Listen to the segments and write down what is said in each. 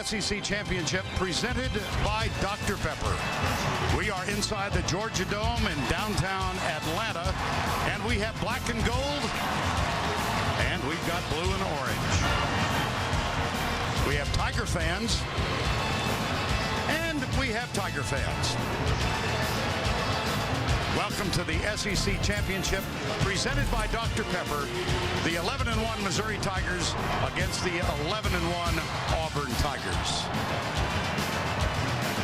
SEC Championship presented by Dr. Pepper. We are inside the Georgia Dome in downtown Atlanta, and we have black and gold, and we've got blue and orange. We have Tiger fans, and we have Tiger fans. Welcome to the SEC Championship presented by Dr. Pepper. The 11-1 Missouri Tigers against the 11-1 Auburn Tigers.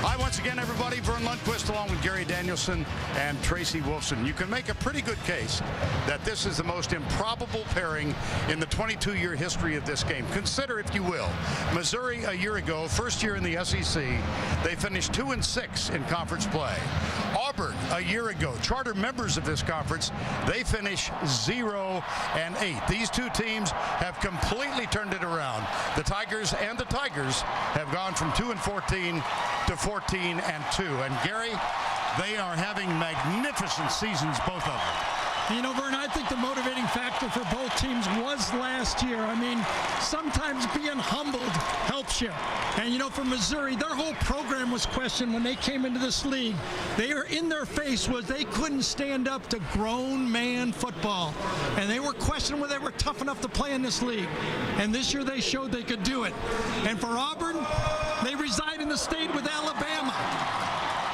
Hi once again, everybody. Vern Lundquist along with Gary Danielson and Tracy Wolfson. You can make a pretty good case that this is the most improbable pairing in the 22-year history of this game. Consider, if you will, Missouri a year ago, first year in the SEC, they finished 2-6 in conference play. Auburn a year ago, charter members of this conference, they finish 0-8. These two teams have completely turned it around. The Tigers and the Tigers have gone from 2-14 to 14-2. And Gary, they are having magnificent seasons, both of them. You know, Vern, I think the motivating factor for both teams was last year. I mean, sometimes being humbled helps you. And, you know, for Missouri, their whole program was questioned when they came into this league. They were in their face was they couldn't stand up to grown man football. And they were questioned whether they were tough enough to play in this league. And this year they showed they could do it. And for Auburn, they reside in the state with Alabama.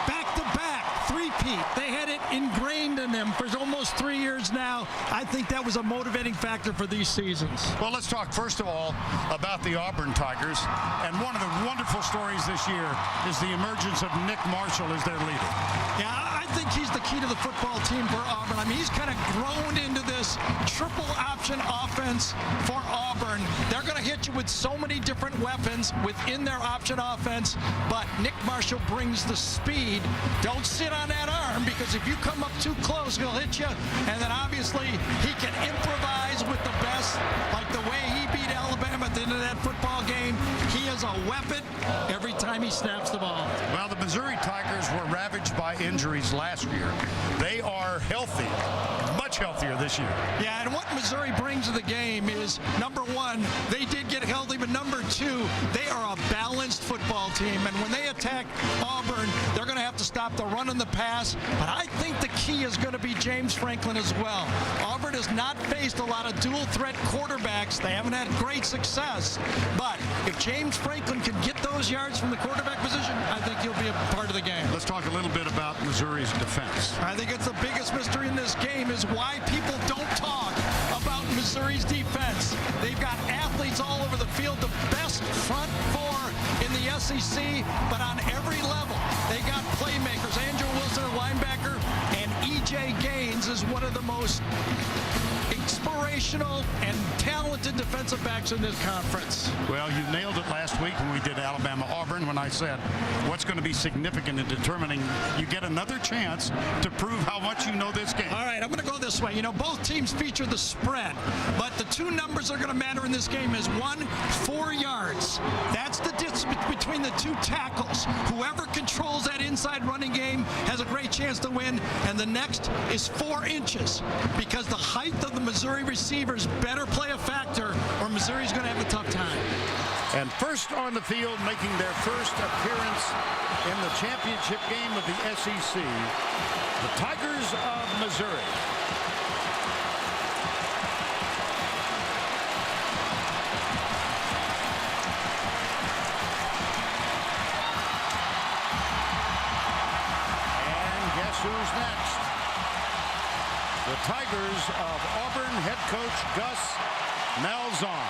Back-to-back, three-peat. They had it ingrained in them for almost 3 years now. I think that was a motivating factor for these seasons. Well, let's talk first of all about the Auburn Tigers. And one of the wonderful stories this year is the emergence of Nick Marshall as their leader. Yeah, I think he's the key to the football team for Auburn. I mean, he's kind of grown into this triple option offense for Auburn. They're going to hit you with so many different weapons within their option offense, but Nick Marshall brings the speed. Don't sit on that arm, because if you come up too close, he'll hit you. And then obviously he can improvise with the best, like the way he beat Alabama at the end of that football game. He is a weapon every time he snaps the ball. Well, the Missouri Tigers were ravaged by injuries last year. They are healthy, much healthier this year. Yeah, and what Missouri brings to the game is, number one, they did get healthy, but number two, they are a balanced football team. And when they attack Auburn, they're going to have to stop the run and the pass. But I think the key is going to be James Franklin as well. Auburn has not faced a lot of dual threat quarterbacks. They haven't had great success. But if James Franklin can get those yards from the quarterback position, I think he'll be a part of the game. Let's talk a little bit about Missouri's defense. I think it's the biggest mystery in this game is why people don't talk about Missouri's defense. They've got athletes all over the field, the best front four in the SEC, but on every level. They got playmakers. Andrew Wilson, a linebacker, and E.J. Gaines is one of the most inspirational and talented defensive backs in this conference. Well, you nailed it last week when we did Alabama-Auburn, when I said what's going to be significant in determining you get another chance to prove how much you know this game. All right, I'm going to go this way. You know, both teams feature the spread, but the two numbers that are going to matter in this game is 4 yards. That's the distance between the two tackles. Whoever controls that inside running game has a great chance to win, and the next is 4 inches, because the height of the Missouri receivers better play a factor, or Missouri's going to have a tough time. And first on the field, making their first appearance in the championship game of the SEC, the Tigers of Missouri. And guess who's next? The Tigers of Auburn head coach Gus Malzahn.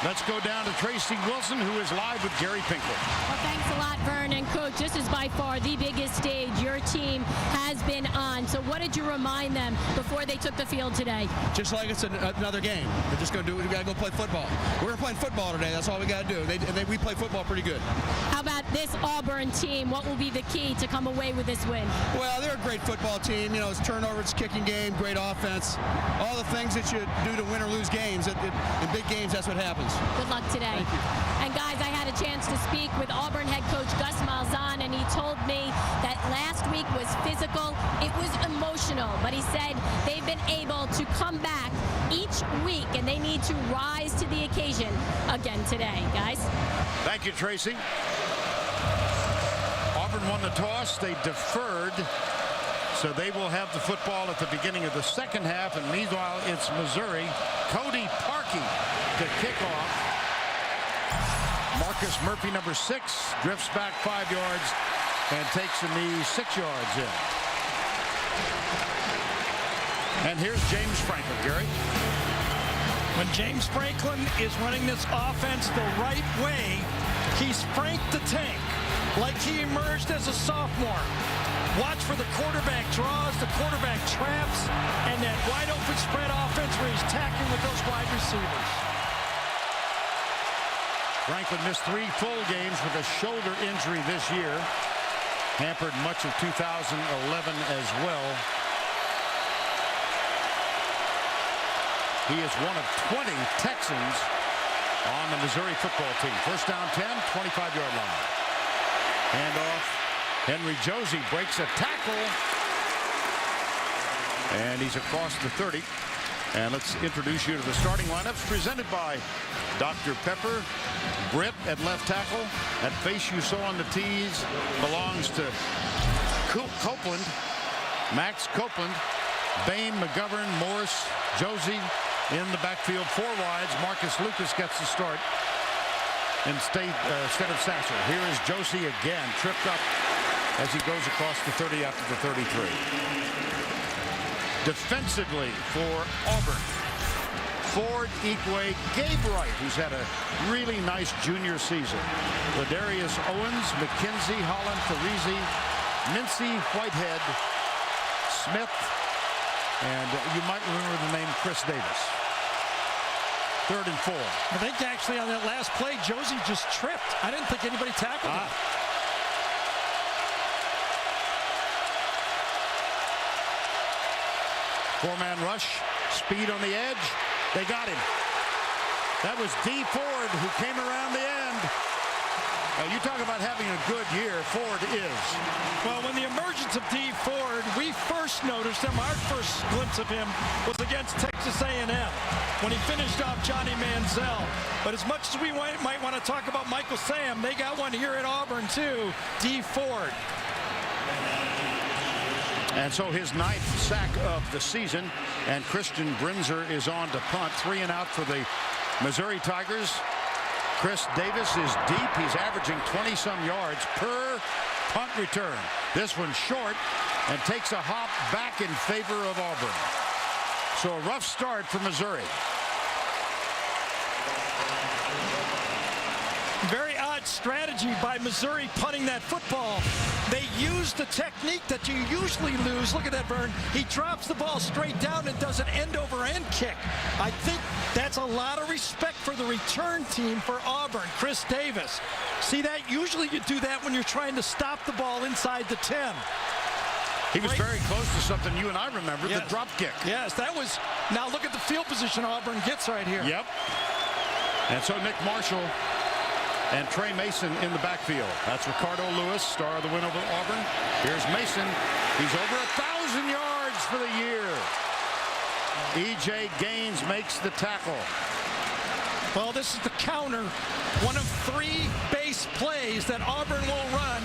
Let's go down to Tracy Wilson, who is live with Gary Pinkel. Well, thanks a lot, Vern. And Coach, this is by far the biggest stage your team has been on. So what did you remind them before they took the field today? Just like it's another game. We're just going to do it. We got to go play football. We're playing football today. That's all we got to do. We play football pretty good. How about this Auburn team? What will be the key to come away with this win? Well, they're a great football team. You know, it's turnovers, kicking game, great offense. All the things that you do to win or lose games. In big games, that's what happens. Good luck today. Thank you. And guys, I had a chance to speak with Auburn head coach Gus Malzahn, and he told me that last week was physical. It was emotional, but he said they've been able to come back each week, and they need to rise to the occasion again today, guys. Thank you, Tracy. Auburn won the toss. They deferred. So they will have the football at the beginning of the second half. And meanwhile, it's Missouri. Cody Parkey to kick off. Marcus Murphy, number 6, drifts back 5 yards and takes a knee 6 yards in. And here's James Franklin, Gary. When James Franklin is running this offense the right way, he's Frank the Tank, like he emerged as a sophomore. Watch for the quarterback draws, the quarterback traps, and that wide open spread offense where he's tackling with those wide receivers. Franklin missed 3 full games with a shoulder injury this year. Hampered much of 2011 as well. He is one of 20 Texans on the Missouri football team. First down 10, 25-yard line. Handoff. Henry Josie breaks a tackle. And he's across the 30. And let's introduce you to the starting lineups presented by Dr. Pepper. Britt at left tackle. That face you saw on the tees belongs to Copeland. Max Copeland. Bain, McGovern, Morris, Josie in the backfield. 4 wides. Marcus Lucas gets the start instead of Sasser. Here is Josie again, tripped up as he goes across the 30 after the 33. Defensively for Auburn, Ford, Ikwe, Gabe Wright, who's had a really nice junior season. Ladarius Owens, McKenzie, Holland, Parisi, Mincy, Whitehead, Smith, and you might remember the name Chris Davis. 3rd and 4. I think actually on that last play, Josie just tripped. I didn't think anybody tackled him. 4-man rush, speed on the edge. They got him. That was D. Ford who came around the end. Now, you talk about having a good year. Ford is. Well, when the emergence of D. Ford, we first noticed him. Our first glimpse of him was against Texas A&M when he finished off Johnny Manziel. But as much as we might want to talk about Michael Sam, they got one here at Auburn too, D. Ford. And so his 9th sack of the season, and Christian Brinzer is on to punt. 3 and out for the Missouri Tigers. Chris Davis is deep. He's averaging 20-some yards per punt return. This one's short and takes a hop back in favor of Auburn. So a rough start for Missouri. Very odd strategy by Missouri punting that football. They use the technique that you usually lose. Look at that, Vern. He drops the ball straight down and does an end-over-end kick. I think that's a lot of respect for the return team for Auburn. Chris Davis. See that? Usually you do that when you're trying to stop the ball inside the 10. He was very close to something you and I remember, yes. The drop kick. Yes, that was. Now look at the field position Auburn gets right here. Yep. And so Nick Marshall and Trey Mason in the backfield. That's Ricardo Lewis, star of the win over Auburn. Here's Mason. He's over 1,000 yards for the year. E.J. Gaines makes the tackle. Well, this is the counter. One of 3 base plays that Auburn will run.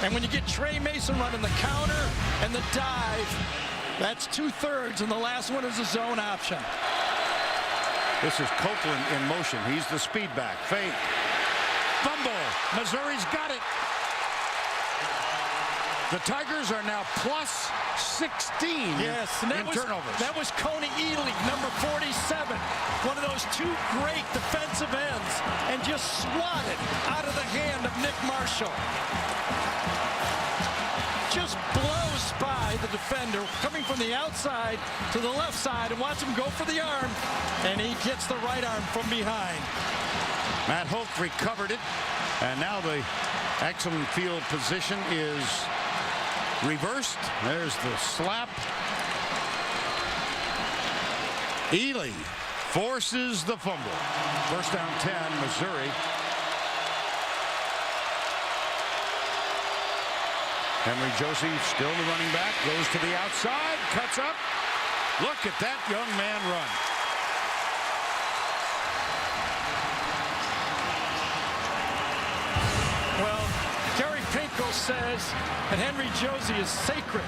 And when you get Trey Mason running the counter and the dive, that's 2/3, and the last one is a zone option. This is Copeland in motion. He's the speed back. Fake. Fumble. Missouri's got it. The Tigers are now plus 16 yes, and that in was, turnovers. That was Coney Ely, number 47. One of those 2 great defensive ends, and just swatted out of the hand of Nick Marshall. Just blows by the defender, coming from the outside to the left side, and watch him go for the arm, and he gets the right arm from behind. Matt Hoke recovered it, and now the excellent field position is reversed. There's the slap. Ely forces the fumble. First down 10, Missouri. Henry Josie, still the running back, goes to the outside, cuts up. Look at that young man run. Well, Gary Pinkel says that Henry Josie is sacred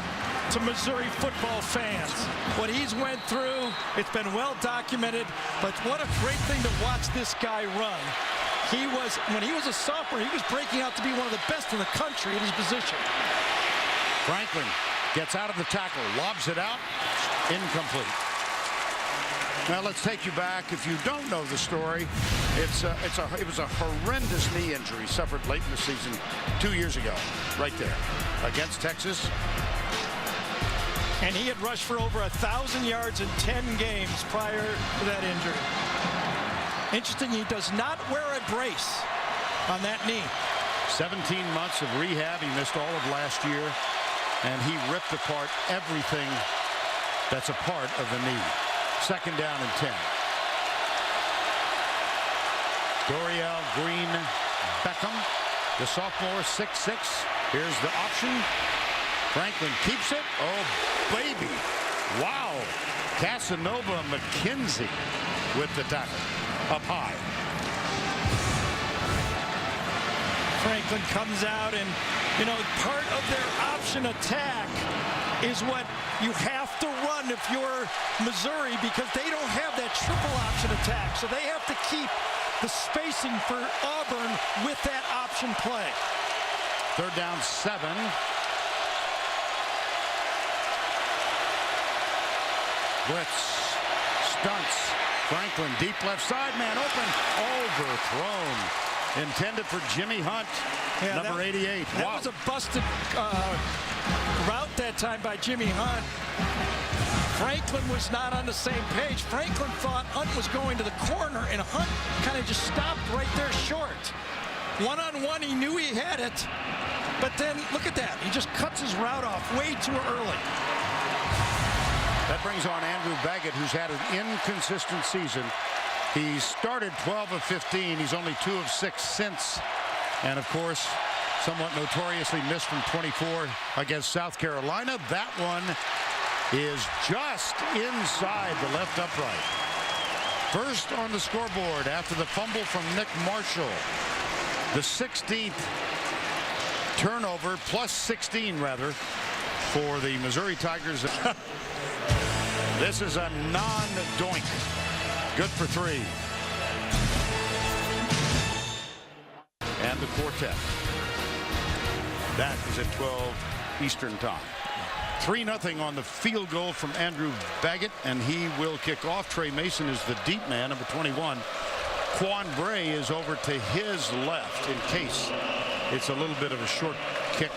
to Missouri football fans. What he's went through, it's been well documented, but what a great thing to watch this guy run. When he was a sophomore, he was breaking out to be one of the best in the country in his position. Franklin gets out of the tackle, lobs it out, incomplete. Now let's take you back. If you don't know the story, it was a horrendous knee injury suffered late in the season 2 years ago, right there, against Texas. And he had rushed for over 1,000 yards in 10 games prior to that injury. Interesting, he does not wear a brace on that knee. 17 months of rehab. He missed all of last year, and he ripped apart everything that's a part of the knee. Second down and 10. Dorial Green Beckham, the sophomore, 6'6". Here's the option. Franklin keeps it. Oh, baby. Wow. Casanova McKenzie with the tackle. Up high. Franklin comes out, and, you know, part of their option attack is what you have to run if you're Missouri, because they don't have that triple option attack. So they have to keep the spacing for Auburn with that option play. Third down 7. Blitz. Stunts. Franklin deep left side, man open. Overthrown. Intended for Jimmy Hunt, yeah, number 88. That wow. was a busted route that time by Jimmy Hunt. Franklin was not on the same page. Franklin thought Hunt was going to the corner, and Hunt kind of just stopped right there short. One-on-one, he knew he had it, but then look at that. He just cuts his route off way too early. That brings on Andrew Baggett, who's had an inconsistent season. He started 12 of 15. He's only 2 of 6 since. And, of course, somewhat notoriously missed from 24 against South Carolina. That one is just inside the left upright. First on the scoreboard after the fumble from Nick Marshall. The 16th turnover, plus 16, rather, for the Missouri Tigers. This is a non-doink. Good for 3. And the quartet. That is at 12 Eastern time. 3-0 on the field goal from Andrew Baggett, and he will kick off. Trey Mason is the deep man, number 21. Quan Bray is over to his left in case it's a little bit of a short kick.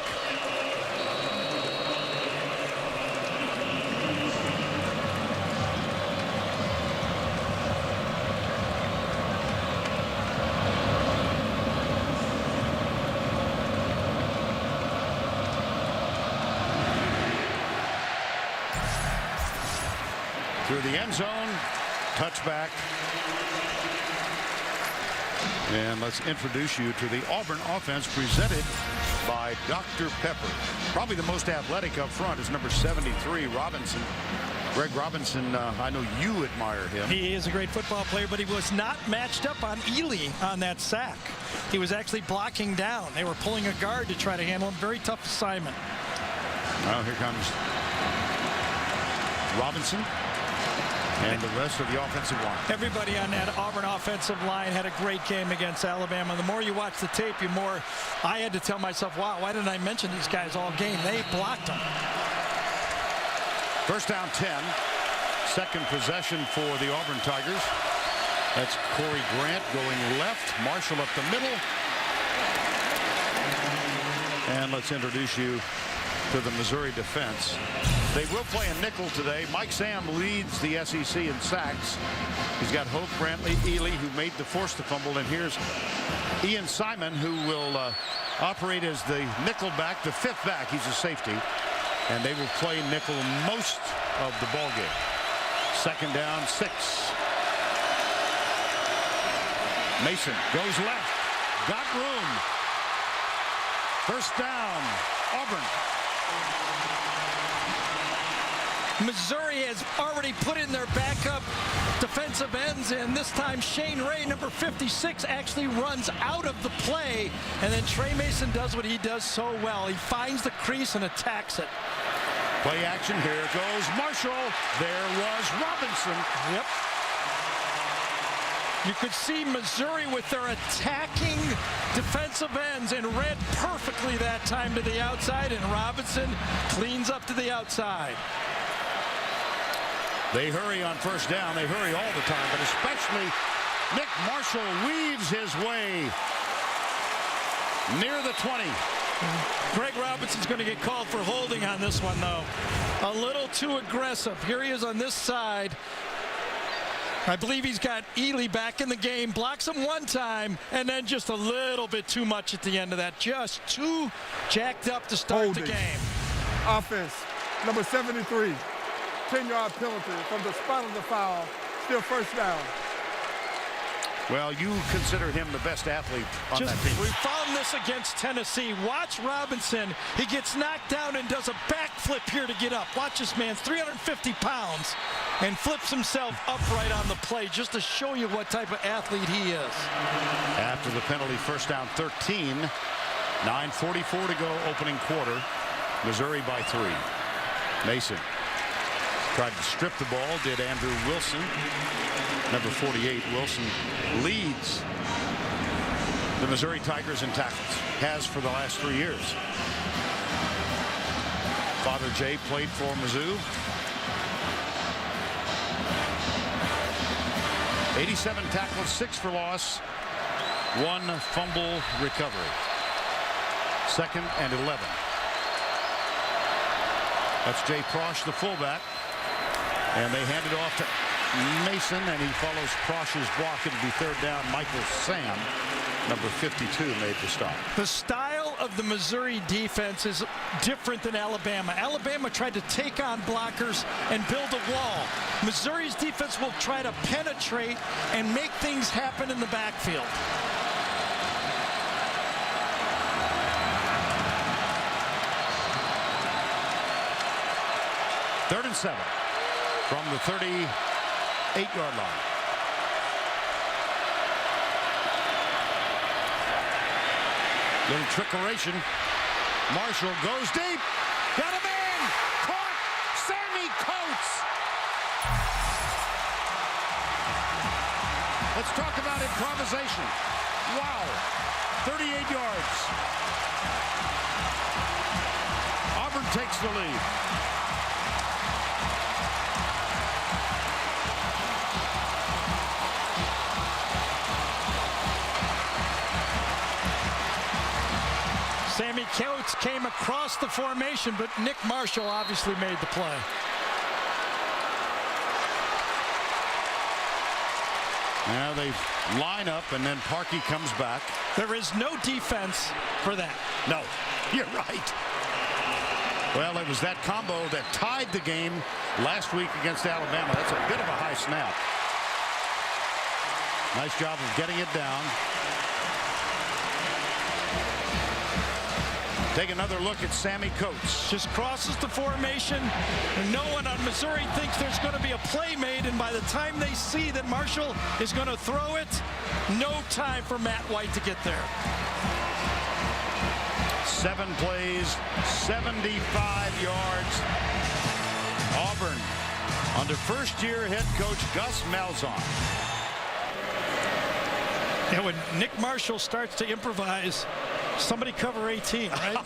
Through the end zone, touchback. And let's introduce you to the Auburn offense presented by Dr. Pepper. Probably the most athletic up front is number 73, Robinson. Greg Robinson, I know you admire him. He is a great football player, but he was not matched up on Ely on that sack. He was actually blocking down. They were pulling a guard to try to handle him. Very tough assignment. Well, here comes Robinson and the rest of the offensive line. Everybody on that Auburn offensive line had a great game against Alabama. The more you watch the tape, the more I had to tell myself, wow, why didn't I mention these guys all game? They blocked them. First down 10. Second possession for the Auburn Tigers. That's Corey Grant going left. Marshall up the middle. And let's introduce you to the Missouri defense. They will play a nickel today. Mike Sam leads the SEC in sacks. He's got Hope, Brantley, Ely, who made the force the fumble. And here's Ian Simon, who will operate as the nickel back, the 5th back. He's a safety. And they will play nickel most of the ball game. Second down, 6. Mason goes left. Got room. First down, Auburn. Missouri has already put in their backup defensive ends, and this time Shane Ray, number 56, actually runs out of the play, and then Trey Mason does what he does so well. He finds the crease and attacks it. Play action, here goes Marshall. There was Robinson. Yep. You could see Missouri with their attacking defensive ends and read perfectly that time to the outside, and Robinson cleans up to the outside. They hurry on first down. They hurry all the time, but especially Nick Marshall weaves his way near the 20. Greg Robinson's going to get called for holding on this one, though. A little too aggressive. Here he is on this side. I believe he's got Ely back in the game. Blocks him one time, and then just a little bit too much at the end of that. Just too jacked up to start the game. Offense, number 73. 10-yard penalty from the spot of the foul. Still first down. Well, you consider him the best athlete on that team. We found this against Tennessee. Watch Robinson. He gets knocked down and does a backflip here to get up. Watch this man's 350 pounds and flips himself upright on the play just to show you what type of athlete he is. After the penalty, first down 13. 9:44 to go, opening quarter. Missouri by 3. Mason tried to strip the ball, did Andrew Wilson. Number 48, Wilson leads the Missouri Tigers in tackles. Has for the last 3 years. Father Jay played for Mizzou. 87 tackles, 6 for loss, 1 fumble recovery. 2nd and 11. That's Jay Prosch, the fullback. And they hand it off to Mason, and he follows Prosch's block. It'll be third down. Michael Sam, number 52, made the stop. The style of the Missouri defense is different than Alabama. Alabama tried to take on blockers and build a wall. Missouri's defense will try to penetrate and make things happen in the backfield. Third and 7 from the 38-yard line. Little trickeration. Marshall goes deep. Got a man. Caught. Sammy Coates. Let's talk about improvisation. Wow. 38 yards. Auburn takes the lead. Sammy Coates came across the formation, but Nick Marshall obviously made the play. Now they line up, and then Parkey comes back. There is no defense for that. No, you're right. Well, it was that combo that tied the game last week against Alabama. That's a bit of a high snap. Nice job of getting it down. Take another look at Sammy Coates. Just crosses the formation, and no one on Missouri thinks there's going to be a play made, and by the time they see that Marshall is going to throw it, no time for Matt White to get there. 7 plays, 75 yards. Auburn under first-year head coach Gus Malzahn. Yeah, when Nick Marshall starts to improvise, somebody cover 18, right?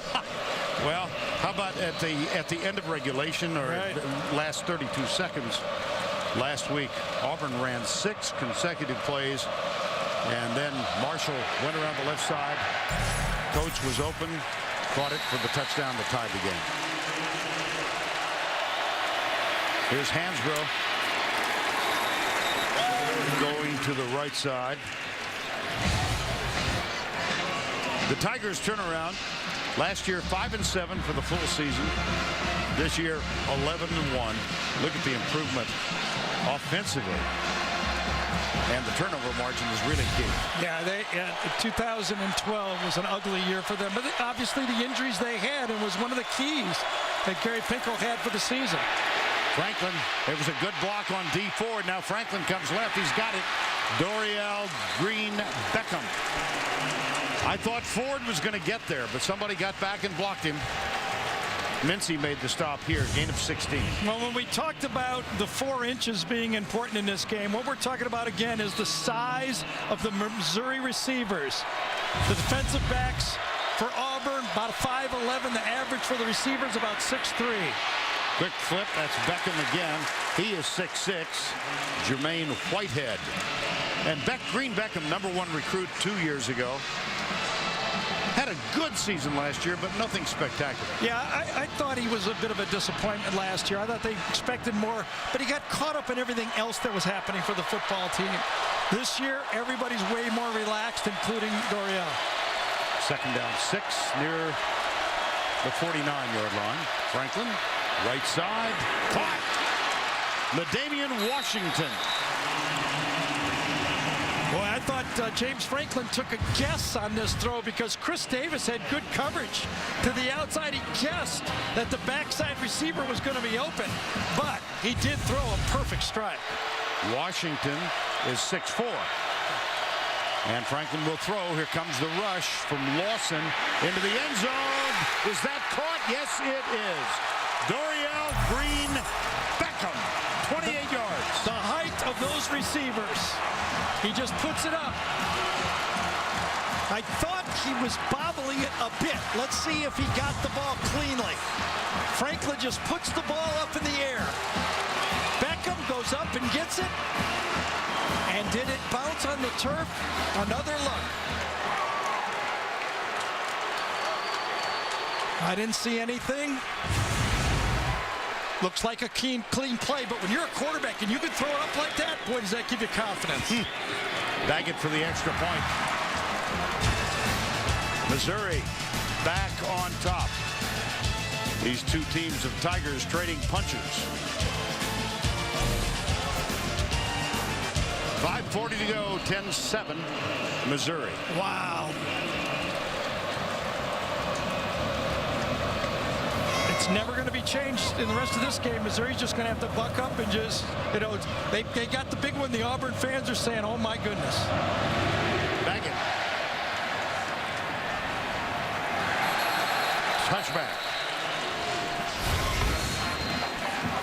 Well, how about at the end of regulation, or right, the last 32 seconds last week, Auburn ran 6 consecutive plays, and then Marshall went around the left side. Coates was open, caught it for the touchdown to tie the game. Here's Hansbrough going to the right side. The Tigers turn around. Last year 5-7 for the full season. This year 11-1. Look at the improvement offensively. And the turnover margin is really key. Yeah, 2012 was an ugly year for them. But obviously the injuries they had, and was one of the keys that Gary Pinkel had for the season. Franklin, it was a good block on D. Ford. Now Franklin comes left. He's got it. Dorial Green Beckham. I thought Ford was going to get there, but somebody got back and blocked him. Mincy made the stop here, gain of 16. Well, when we talked about the 4 inches being important in this game, what we're talking about again is the size of the Missouri receivers. The defensive backs for Auburn, about 5'11". The average for the receivers, about 6'3". Quick flip, that's Beckham again. He is 6'6". Jermaine Whitehead. And Green Beckham, #1 recruit 2 years ago. Had a good season last year, but nothing spectacular. Yeah, I thought he was a bit of a disappointment last year. I thought they expected more, but he got caught up in everything else that was happening for the football team. This year, everybody's way more relaxed, including Dorial. Second down 6 near the 49-yard line. Franklin, right side, caught. LaDamian Washington. Boy, I thought James Franklin took a guess on this throw because Chris Davis had good coverage to the outside. He guessed that the backside receiver was going to be open, but he did throw a perfect strike. Washington is 6'4". And Franklin will throw. Here comes the rush from Lawson into the end zone. Is that caught? Yes, it is. Dorial Green Beckham, 28 yards. The height of those receivers. He just puts it up. I thought he was bobbling it a bit. Let's see if he got the ball cleanly. Franklin just puts the ball up in the air. Beckham goes up and gets it. And did it bounce on the turf? Another look. I didn't see anything. Looks like a clean play, but when you're a quarterback and you can throw it up like that, boy, does that give you confidence. Baggett for the extra point. Missouri back on top. These two teams of Tigers trading punches. 5:40 to go, 10-7, Missouri. Wow. It's never going to be changed in the rest of this game. Missouri's just going to have to buck up and just, you know, they got the big one. The Auburn fans are saying, oh, my goodness. Baggett. Touchback.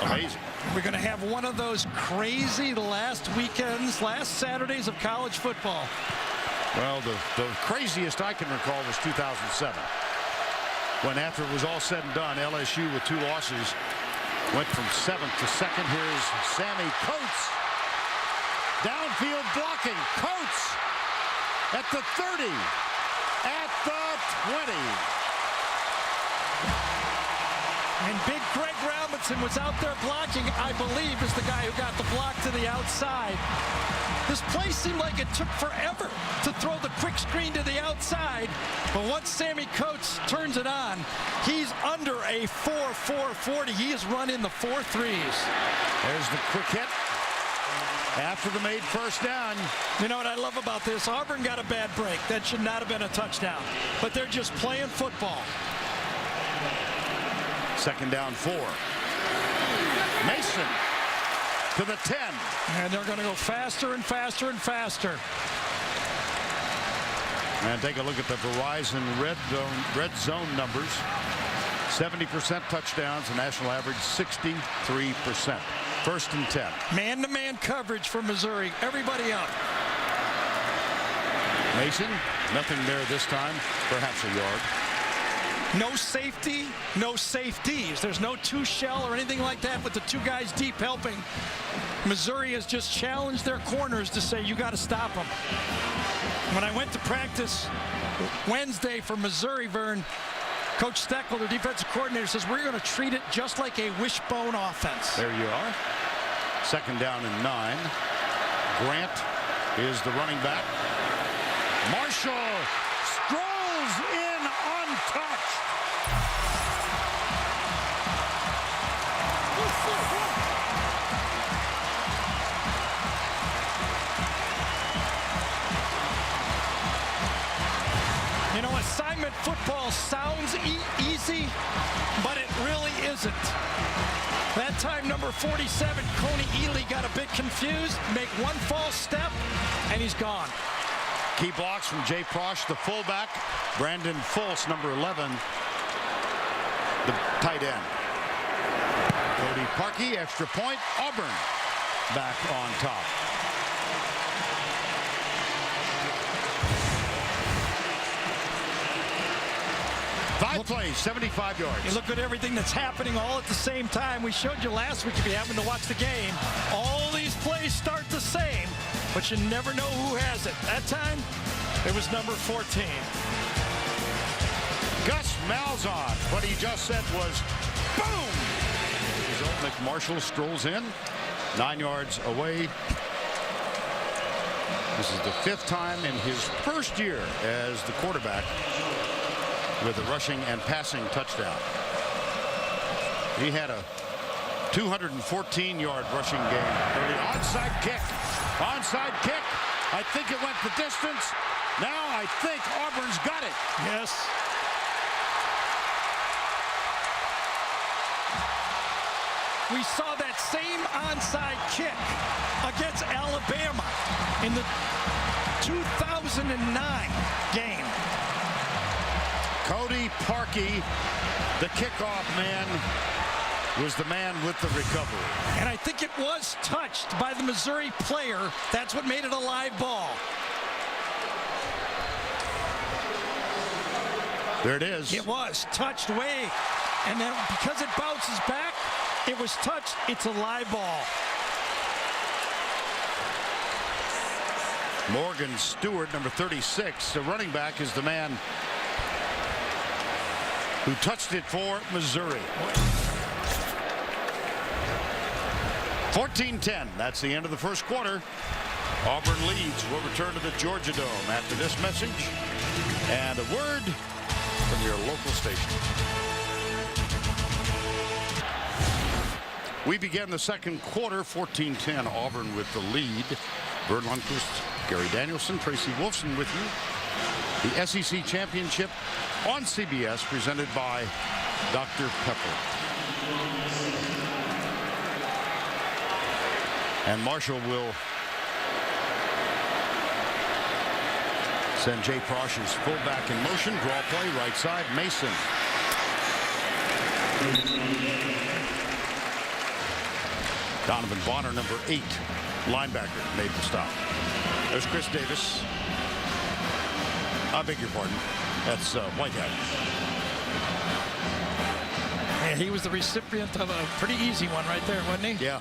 Amazing. We're going to have one of those crazy last Saturdays of college football. Well, the craziest I can recall was 2007. When after it was all said and done, LSU with 2 losses went from 7th to 2nd. Here's Sammy Coates. Downfield blocking. Coates at the 30. At the 20. And big Greg Robinson was out there blocking, I believe, is the guy who got the block to the outside. This play seemed like it took forever to throw the quick screen to the outside. But once Sammy Coates turns it on, he's under a 4.40. He is running the 4.3s. There's the quick hit. After the made first down. You know what I love about this? Auburn got a bad break. That should not have been a touchdown. But they're just playing football. Second down 4. Mason to the 10. And they're going to go faster and faster and faster. And take a look at the Verizon red zone numbers. 70% touchdowns, the national average 63%. 1st and 10. Man-to-man coverage for Missouri. Everybody up. Mason, nothing there this time. Perhaps a yard. No safety, no safeties. There's no 2-shell or anything like that with the 2 guys deep helping. Missouri has just challenged their corners to say, you got to stop them. When I went to practice Wednesday for Missouri, Vern, Coach Steckel, their defensive coordinator, says we're going to treat it just like a wishbone offense. There you are. Second down and 9. Grant is the running back. Marshall strolls in untouched. football sounds easy, but it really isn't. That time, number 47, Coney Ely, got a bit confused, make one false step, and he's gone. Key blocks from Jay Prosch, the fullback. Brandon Fultz, number 11, the tight end. Cody Parkey, extra point. Auburn back on top. Five plays, 75 yards. You look at everything that's happening all at the same time. We showed you last week if you happened to watch the game. All these plays start the same, but you never know who has it. That time, it was number 14. Gus Malzahn, what he just said was, boom! McMarshall strolls in, 9 yards away. This is the 5th time in his first year as the quarterback with a rushing and passing touchdown. He had a 214-yard rushing game. Onside kick. Onside kick. I think it went the distance. Now I think Auburn's got it. Yes. We saw that same onside kick against Alabama in the 2009 game. Cody Parkey, the kickoff man, was the man with the recovery. And I think it was touched by the Missouri player. That's what made it a live ball. There it is. It was touched way. And then because it bounces back, it was touched. It's a live ball. Morgan Stewart, number 36, the running back, is the man who touched it for Missouri. 14-10. That's the end of the first quarter. Auburn leads. We'll return to the Georgia Dome after this message and a word from your local station. We begin the second quarter, 14-10. Auburn with the lead. Vern Lundquist, Gary Danielson, Tracy Wolfson with you. The SEC Championship on CBS, presented by Dr. Pepper. And Marshall will send Jay Prosch's fullback in motion. Draw play, right side, Mason. Donovan Bonner, number 8, linebacker, made the stop. There's Chris Davis. I beg your pardon. That's Whitehead. Yeah, he was the recipient of a pretty easy one right there, wasn't he? Yeah.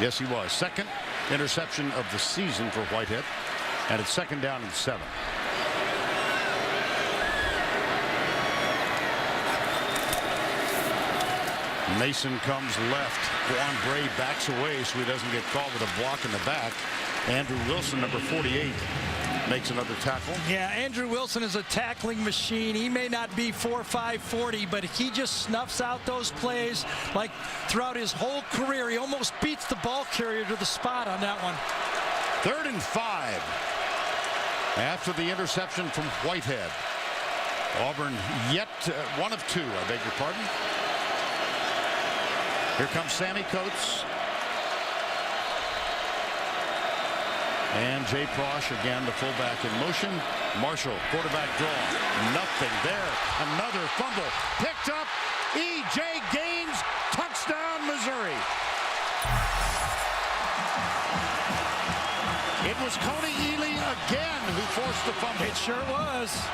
Yes, he was. Second interception of the season for Whitehead. And it's 2nd down and 7. Mason comes left. Quan Bray backs away so he doesn't get caught with a block in the back. Andrew Wilson, number 48, makes another tackle. Yeah, Andrew Wilson is a tackling machine. He may not be 4.5 40, but he just snuffs out those plays like throughout his whole career. He almost beats the ball carrier to the spot on that one. 3rd and 5 after the interception from Whitehead. Auburn yet 1 of 2, I beg your pardon. Here comes Sammy Coates. And Jay Prosch again, the fullback in motion. Marshall, quarterback draw. Nothing there. Another fumble. Picked up. E.J. Gaines. Touchdown, Missouri. It was Coney Ely again who forced the fumble. It sure was.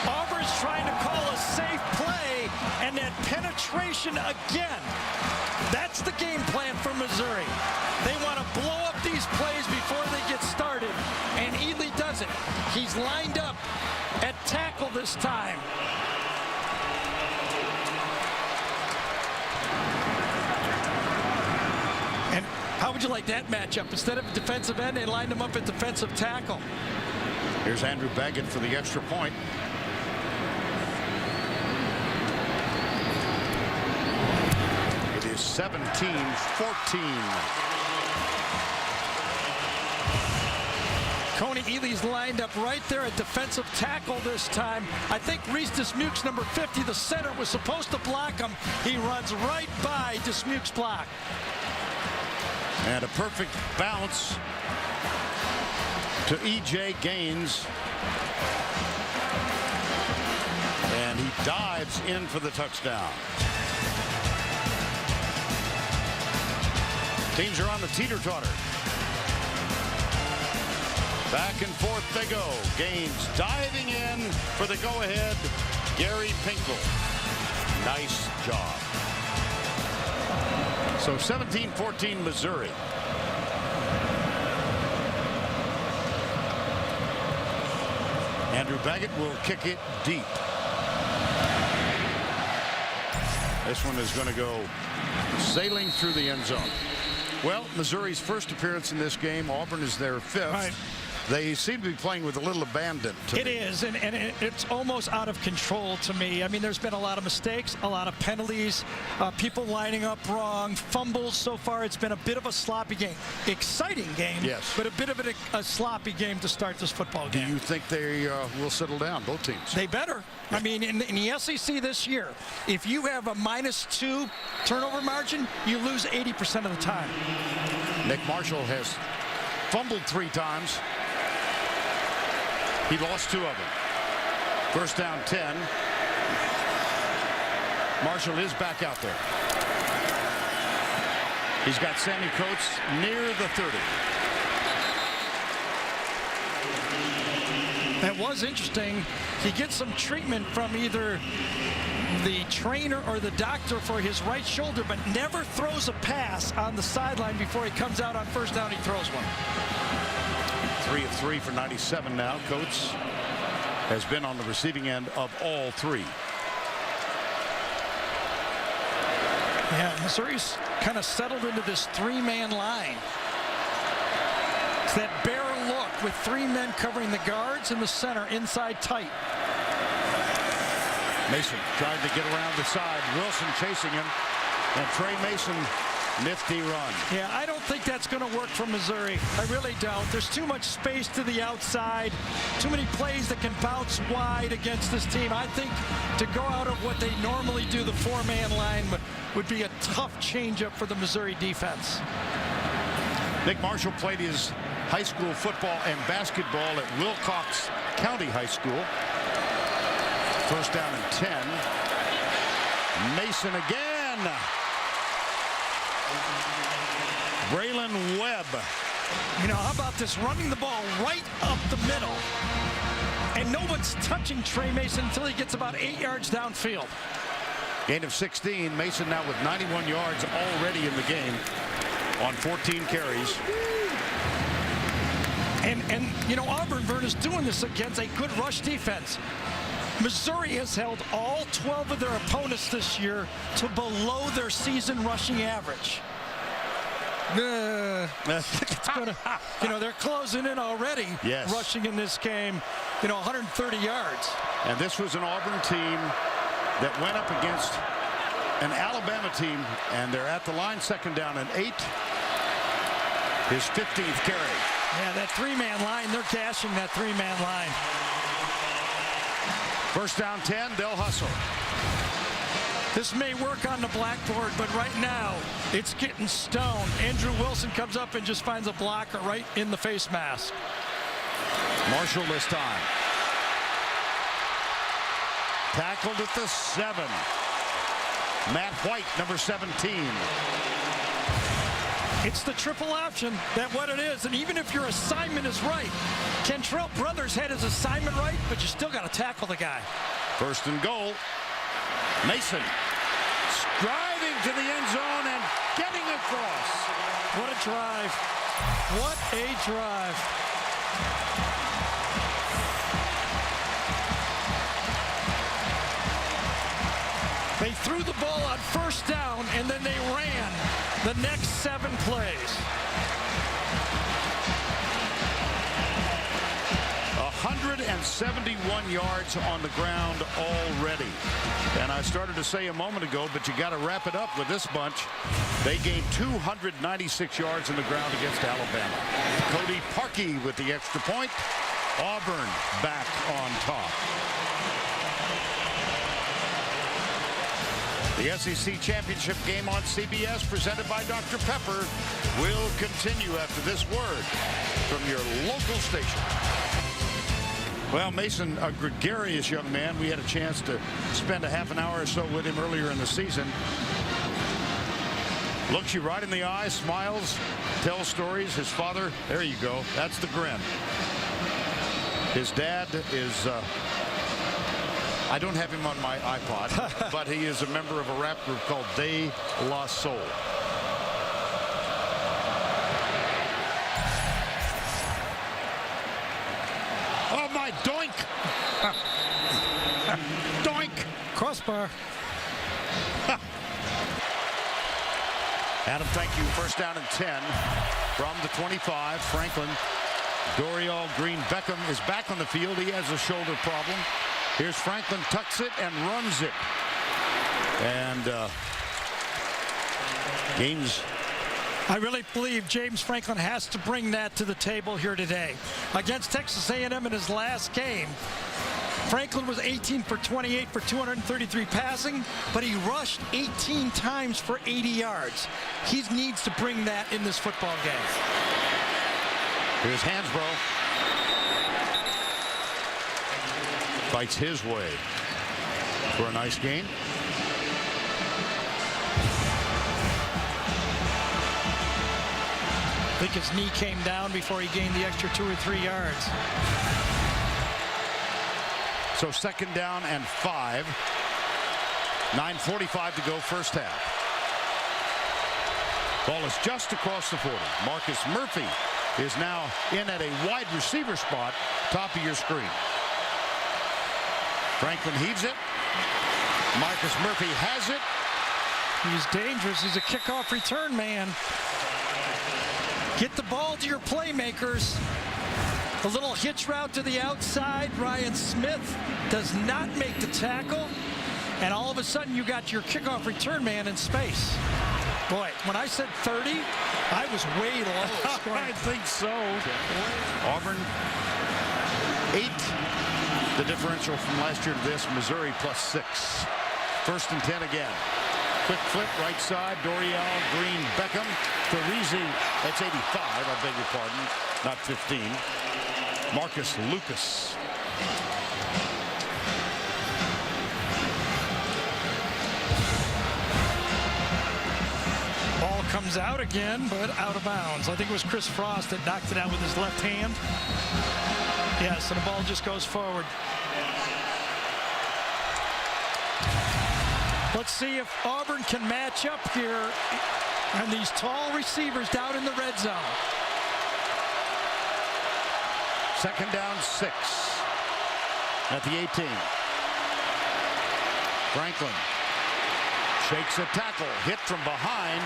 Auburn's trying to call a safe play, and that penetration again. That's the game plan for Missouri. They want to blow up these plays before they get started, and Ely does it. He's lined up at tackle this time. And how would you like that matchup? Instead of defensive end, they lined him up at defensive tackle. Here's Andrew Baggett for the extra point. It is 17-14. Coney Ely's lined up right there at defensive tackle this time. I think Reese Dismukes, number 50, the center, was supposed to block him. He runs right by Dismukes' block. And a perfect bounce to E.J. Gaines. And he dives in for the touchdown. Teams are on the teeter-totter. Back and forth they go. Gaines diving in for the go-ahead. Gary Pinkel. Nice job. So 17-14 Missouri. Andrew Baggett will kick it deep. This one is going to go sailing through the end zone. Well, Missouri's first appearance in this game. Auburn is their fifth. Right. They seem to be playing with a little abandon to me. It is, and it's almost out of control to me. I mean, there's been a lot of mistakes, a lot of penalties, people lining up wrong, fumbles. So far, it's been a bit of a sloppy game. Exciting game, yes, but a bit of a sloppy game to start this football game. Do you think they will settle down, both teams? They better. I mean, in the SEC this year, if you have a -2 turnover margin, you lose 80% of the time. Nick Marshall has fumbled 3 times. He lost 2 of them. First down 10. Marshall is back out there. He's got Sammy Coates near the 30. That was interesting. He gets some treatment from either the trainer or the doctor for his right shoulder, but never throws a pass on the sideline before he comes out on first down. He throws one. 3 of 3 for 97 now. Coates has been on the receiving end of all 3. Yeah, Missouri's kind of settled into this 3-man line. It's that bear look with 3 men covering the guards in the center, inside tight. Mason tried to get around the side. Wilson chasing him. And Trey Mason, nifty run. Yeah, I don't think that's going to work for Missouri. I really don't. There's too much space to the outside. Too many plays that can bounce wide against this team. I think to go out of what they normally do, the 4-man line, would be a tough changeup for the Missouri defense. Nick Marshall played his high school football and basketball at Wilcox County High School. First down and 10. Mason again. Braylon Webb. You know, how about this? Running the ball right up the middle. And no one's touching Trey Mason until he gets about 8 yards downfield. Gain of 16. Mason now with 91 yards already in the game on 14 carries. And you know, Auburn Vern is doing this against a good rush defense. Missouri has held all 12 of their opponents this year to below their season rushing average. It's gonna, you know, they're closing in already. Yes. Rushing in this game, you know, 130 yards. And this was an Auburn team that went up against an Alabama team, and they're at the line, second down and 8. His 15th carry. Yeah, that 3-man line, they're cashing that 3-man line. First down 10, they'll hustle. This may work on the blackboard, but right now it's getting stoned. Andrew Wilson comes up and just finds a blocker right in the face mask. Marshall this time. Tackled at the 7. Matt White, number 17. It's the triple option, that what it is. And even if your assignment is right, Cantrell Brothers had his assignment right, but you still got to tackle the guy. First and goal. Mason driving to the end zone and getting across. What a drive. What a drive. They threw the ball on first down, and then they ran the next 7 plays. 171 yards on the ground already. And I started to say a moment ago, but you got to wrap it up with this bunch. They gained 296 yards on the ground against Alabama. Cody Parkey with the extra point. Auburn back on top. The SEC Championship game on CBS, presented by Dr. Pepper, will continue after this word from your local station. Well, Mason, a gregarious young man. We had a chance to spend a half an hour or so with him earlier in the season. Looks you right in the eye, smiles, tells stories. His father, there you go, that's the grin. His dad is, I don't have him on my iPod, but he is a member of a rap group called De La Soul. Oh, my doink! Doink! Crossbar. Adam, thank you. First down and 10 from the 25. Franklin. Dorial Green-Beckham is back on the field. He has a shoulder problem. Here's Franklin, tucks it and runs it. And gains. I really believe James Franklin has to bring that to the table here today. Against Texas A&M in his last game, Franklin was 18 for 28 for 233 passing, but he rushed 18 times for 80 yards. He needs to bring that in this football game. Here's Hansbrough. Fights his way for a nice gain. I think his knee came down before he gained the extra 2 or 3 yards. So second down and 5. 9:45 to go first half. Ball is just across the 40. Marcus Murphy is now in at a wide receiver spot, top of your screen. Franklin heaves it. Marcus Murphy has it. He's dangerous. He's a kickoff return man. Get the ball to your playmakers. A little hitch route to the outside. Ryan Smith does not make the tackle. And all of a sudden, you got your kickoff return man in space. Boy, when I said 30, I was way low. I think so. Auburn, 8. The differential from last year to this, Missouri +6. First and 10 again. Quick flip, right side, Dorial Green-Beckham. Parisi, that's 85, I beg your pardon, not 15. Marcus Lucas. Ball comes out again, but out of bounds. I think it was Chris Frost that knocked it out with his left hand. Yes, and the ball just goes forward. Let's see if Auburn can match up here on these tall receivers down in the red zone. Second down, 6 at the 18. Franklin shakes a tackle, hit from behind,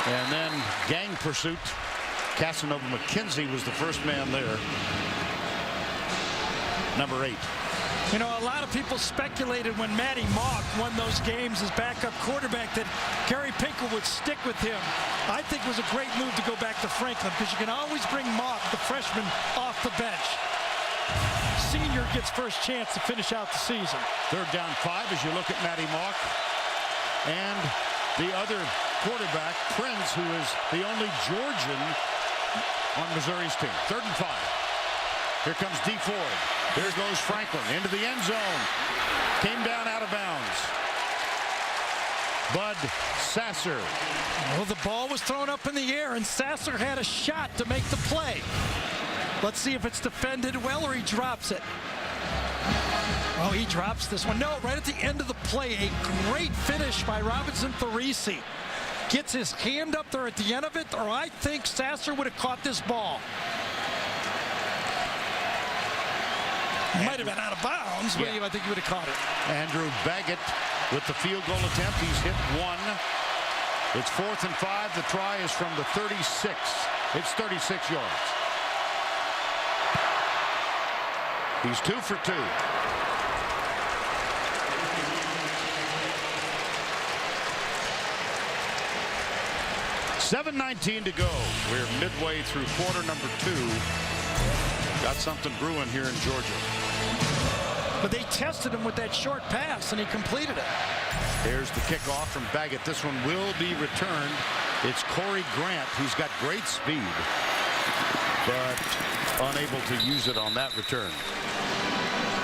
and then gang pursuit. Casanova McKenzie was the first man there. Number 8. You know, a lot of people speculated when Matty Mock won those games as backup quarterback that Gary Pinkel would stick with him. I think it was a great move to go back to Franklin because you can always bring Mock, the freshman, off the bench. Senior gets first chance to finish out the season. Third down 5 as you look at Matty Mock. And the other quarterback, Prince, who is the only Georgian on Missouri's team. Third and 5. Here comes D. Ford. There goes Franklin into the end zone. Came down out of bounds. Bud Sasser. Well, the ball was thrown up in the air, and Sasser had a shot to make the play. Let's see if it's defended well or he drops it. Oh, he drops this one. No, right at the end of the play, a great finish by Robinson Parisi. Gets his hand up there at the end of it, or I think Sasser would have caught this ball. Might have been out of bounds, but I think he would have caught it. Andrew Baggett with the field goal attempt. He's hit 1. It's 4th and 5. The try is from the 36. It's 36 yards. He's 2 for 2. 7:19 to go. We're midway through quarter number 2. Got something brewing here in Georgia. But they tested him with that short pass, and he completed it. Here's the kickoff from Baggett. This one will be returned. It's Corey Grant, who's got great speed, but unable to use it on that return.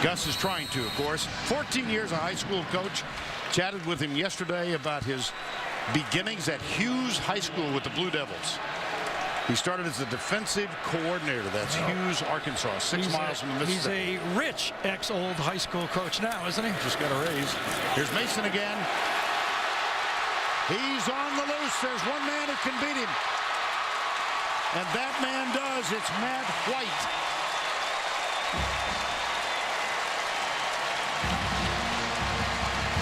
Gus is trying to, of course. 14 years a high school coach. Chatted with him yesterday about his beginnings at Hughes High School with the Blue Devils. He started as a defensive coordinator. That's Hughes, Arkansas, 6 miles from the Mississippi. He's a rich ex-old high school coach now, isn't he? Just got a raise. Here's Mason again. He's on the loose. There's one man who can beat him. And that man does. It's Matt White.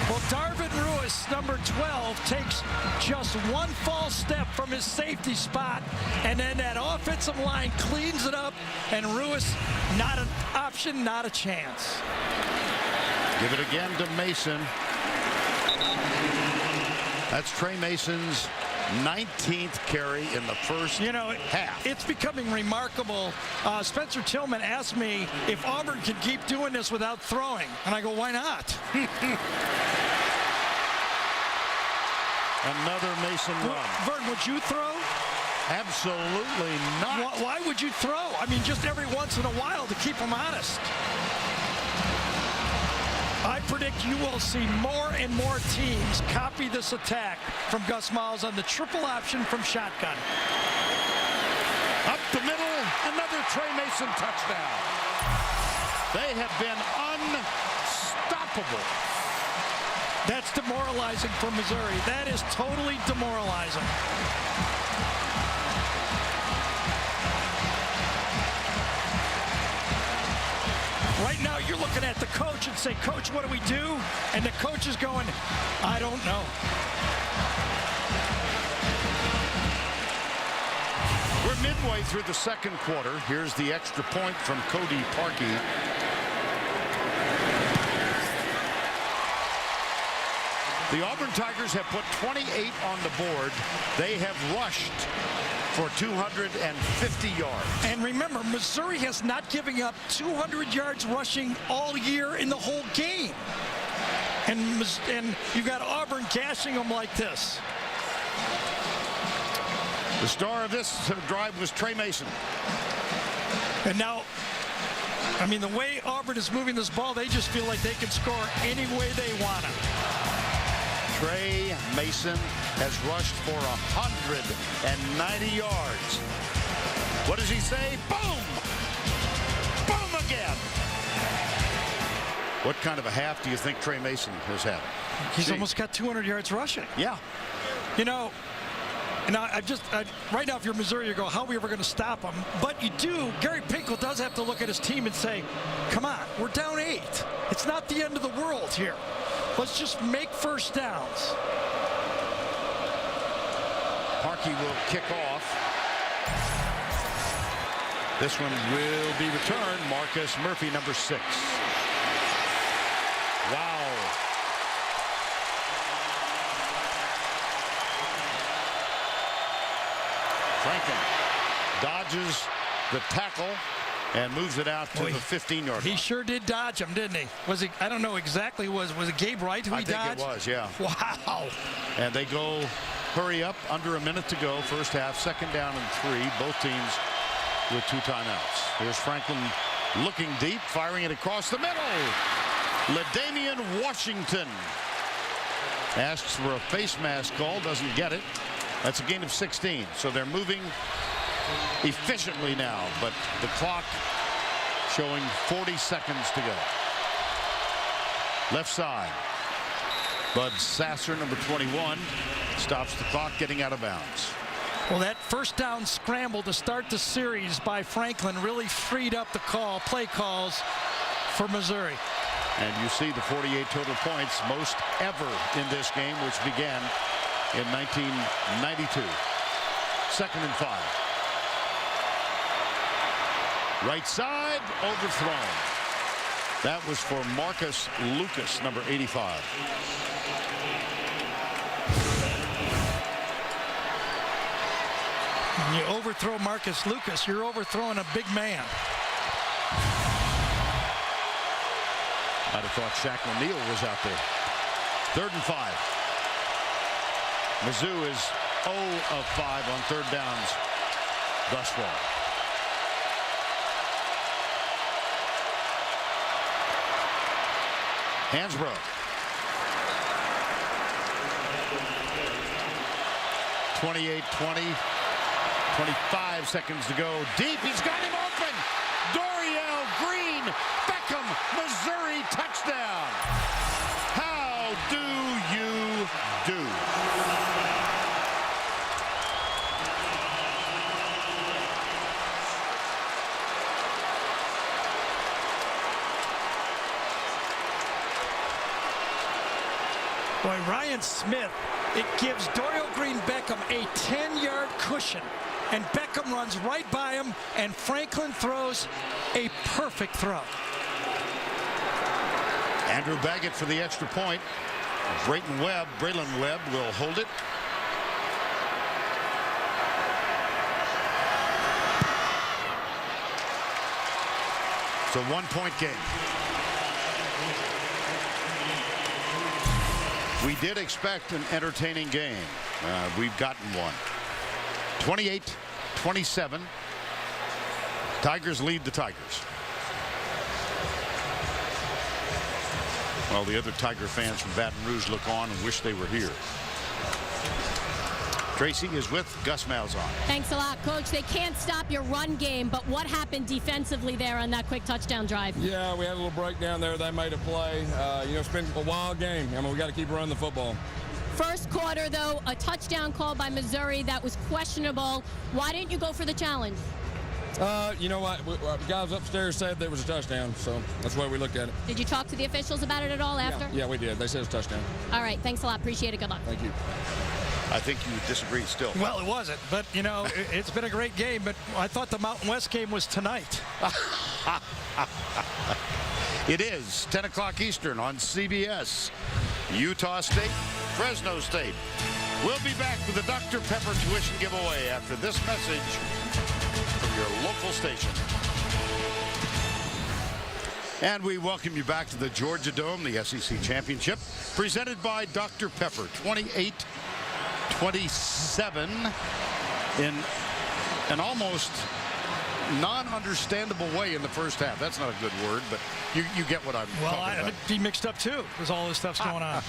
Well, Darvin Ruiz, number 12, takes just one false step from his safety spot, and then that offensive line cleans it up, and Ruiz, not an option, not a chance. Give it again to Mason. That's Trey Mason's 19th carry in the first half. It's becoming remarkable. Spencer Tillman asked me if Auburn can keep doing this without throwing, and I go, why not? Another Mason run. Vern, would you throw? Absolutely not. Why would you throw? I mean, just every once in a while to keep them honest. I predict you will see more and more teams copy this attack from Gus Miles on the triple option from shotgun. Up the middle, another Trey Mason touchdown. They have been unstoppable. That's demoralizing for Missouri. That is totally demoralizing. Right now, you're looking at the coach and say, Coach, what do we do? And the coach is going, I don't know. We're midway through the second quarter. Here's the extra point from Cody Parkey. The Auburn Tigers have put 28 on the board. They have rushed for 250 yards. And remember, Missouri has not given up 200 yards rushing all year in the whole game. And you've got Auburn gashing them like this. The star of this drive was Trey Mason. And now, I mean, the way Auburn is moving this ball, they just feel like they can score any way they want to. Trey Mason has rushed for 190 yards. What does he say? Boom! Boom again! What kind of a half do you think Trey Mason has had? He's almost got 200 yards rushing. Yeah. You know, and right now, if you're Missouri, you go, how are we ever going to stop him? But you do, Gary Pinkel does have to look at his team and say, come on, we're down 8. It's not the end of the world here. Let's just make first downs. Parkey will kick off. This one will be returned. Marcus Murphy, number 6. Wow. Franklin dodges the tackle and moves it out to the 15-yard line. He sure did dodge him, didn't he? Was he? I don't know exactly. Was it Gabe Wright who he dodged? I think it was, yeah. Wow. And they go hurry up, under a minute to go, first half, second down and 3. Both teams with 2 timeouts. Here's Franklin looking deep, firing it across the middle. LaDamian Washington asks for a face mask call, doesn't get it. That's a gain of 16. So they're moving efficiently now, but the clock showing 40 seconds to go. Left side. Bud Sasser, number 21, stops the clock, getting out of bounds. Well, that first down scramble to start the series by Franklin really freed up the play calls for Missouri. And you see the 48 total points, most ever in this game, which began in 1992. 2nd and 5. Right side, overthrown. That was for Marcus Lucas, number 85. When you overthrow Marcus Lucas, you're overthrowing a big man. I'd have thought Shaq O'Neal was out there. 3rd and 5. Mizzou is 0 of 5 on 3rd downs thus far. Hansbrough. 28-20. 25 seconds to go. Deep. He's got him open. Doriel Green. Beckham. Missouri touchdown. How do you do? Boy, Ryan Smith, it gives Doriel Green Beckham a 10-yard cushion. And Beckham runs right by him, and Franklin throws a perfect throw. Andrew Baggett for the extra point. Braylon Webb will hold it. It's a 1-point game. We did expect an entertaining game. We've gotten one. 28-27. Tigers lead the Tigers. Well, the other Tiger fans from Baton Rouge look on and wish they were here. Tracy is with Gus Malzahn. Thanks a lot, Coach. They can't stop your run game, but what happened defensively there on that quick touchdown drive? Yeah, we had a little breakdown there. They made a play. It's been a wild game. I mean, we got to keep running the football. First quarter, though, a touchdown call by Missouri that was questionable. Why didn't you go for the challenge? You know what? The guys upstairs said there was a touchdown, so that's why we looked at it. Did you talk to the officials about it at all after? Yeah, we did. They said it's a touchdown. All right, thanks a lot. Appreciate it. Good luck. Thank you. I think you would disagree still. Well, it wasn't, but, it's been a great game, but I thought the Mountain West game was tonight. It is 10 o'clock Eastern on CBS. Utah State, Fresno State. We'll be back with the Dr. Pepper tuition giveaway after this message from your local station. And we welcome you back to the Georgia Dome, the SEC Championship, presented by Dr. Pepper. 28-27 in an almost non-understandable way in the first half. That's not a good word, but you get what I'm talking about. Well, I'd be mixed up too, because all this stuff's going on.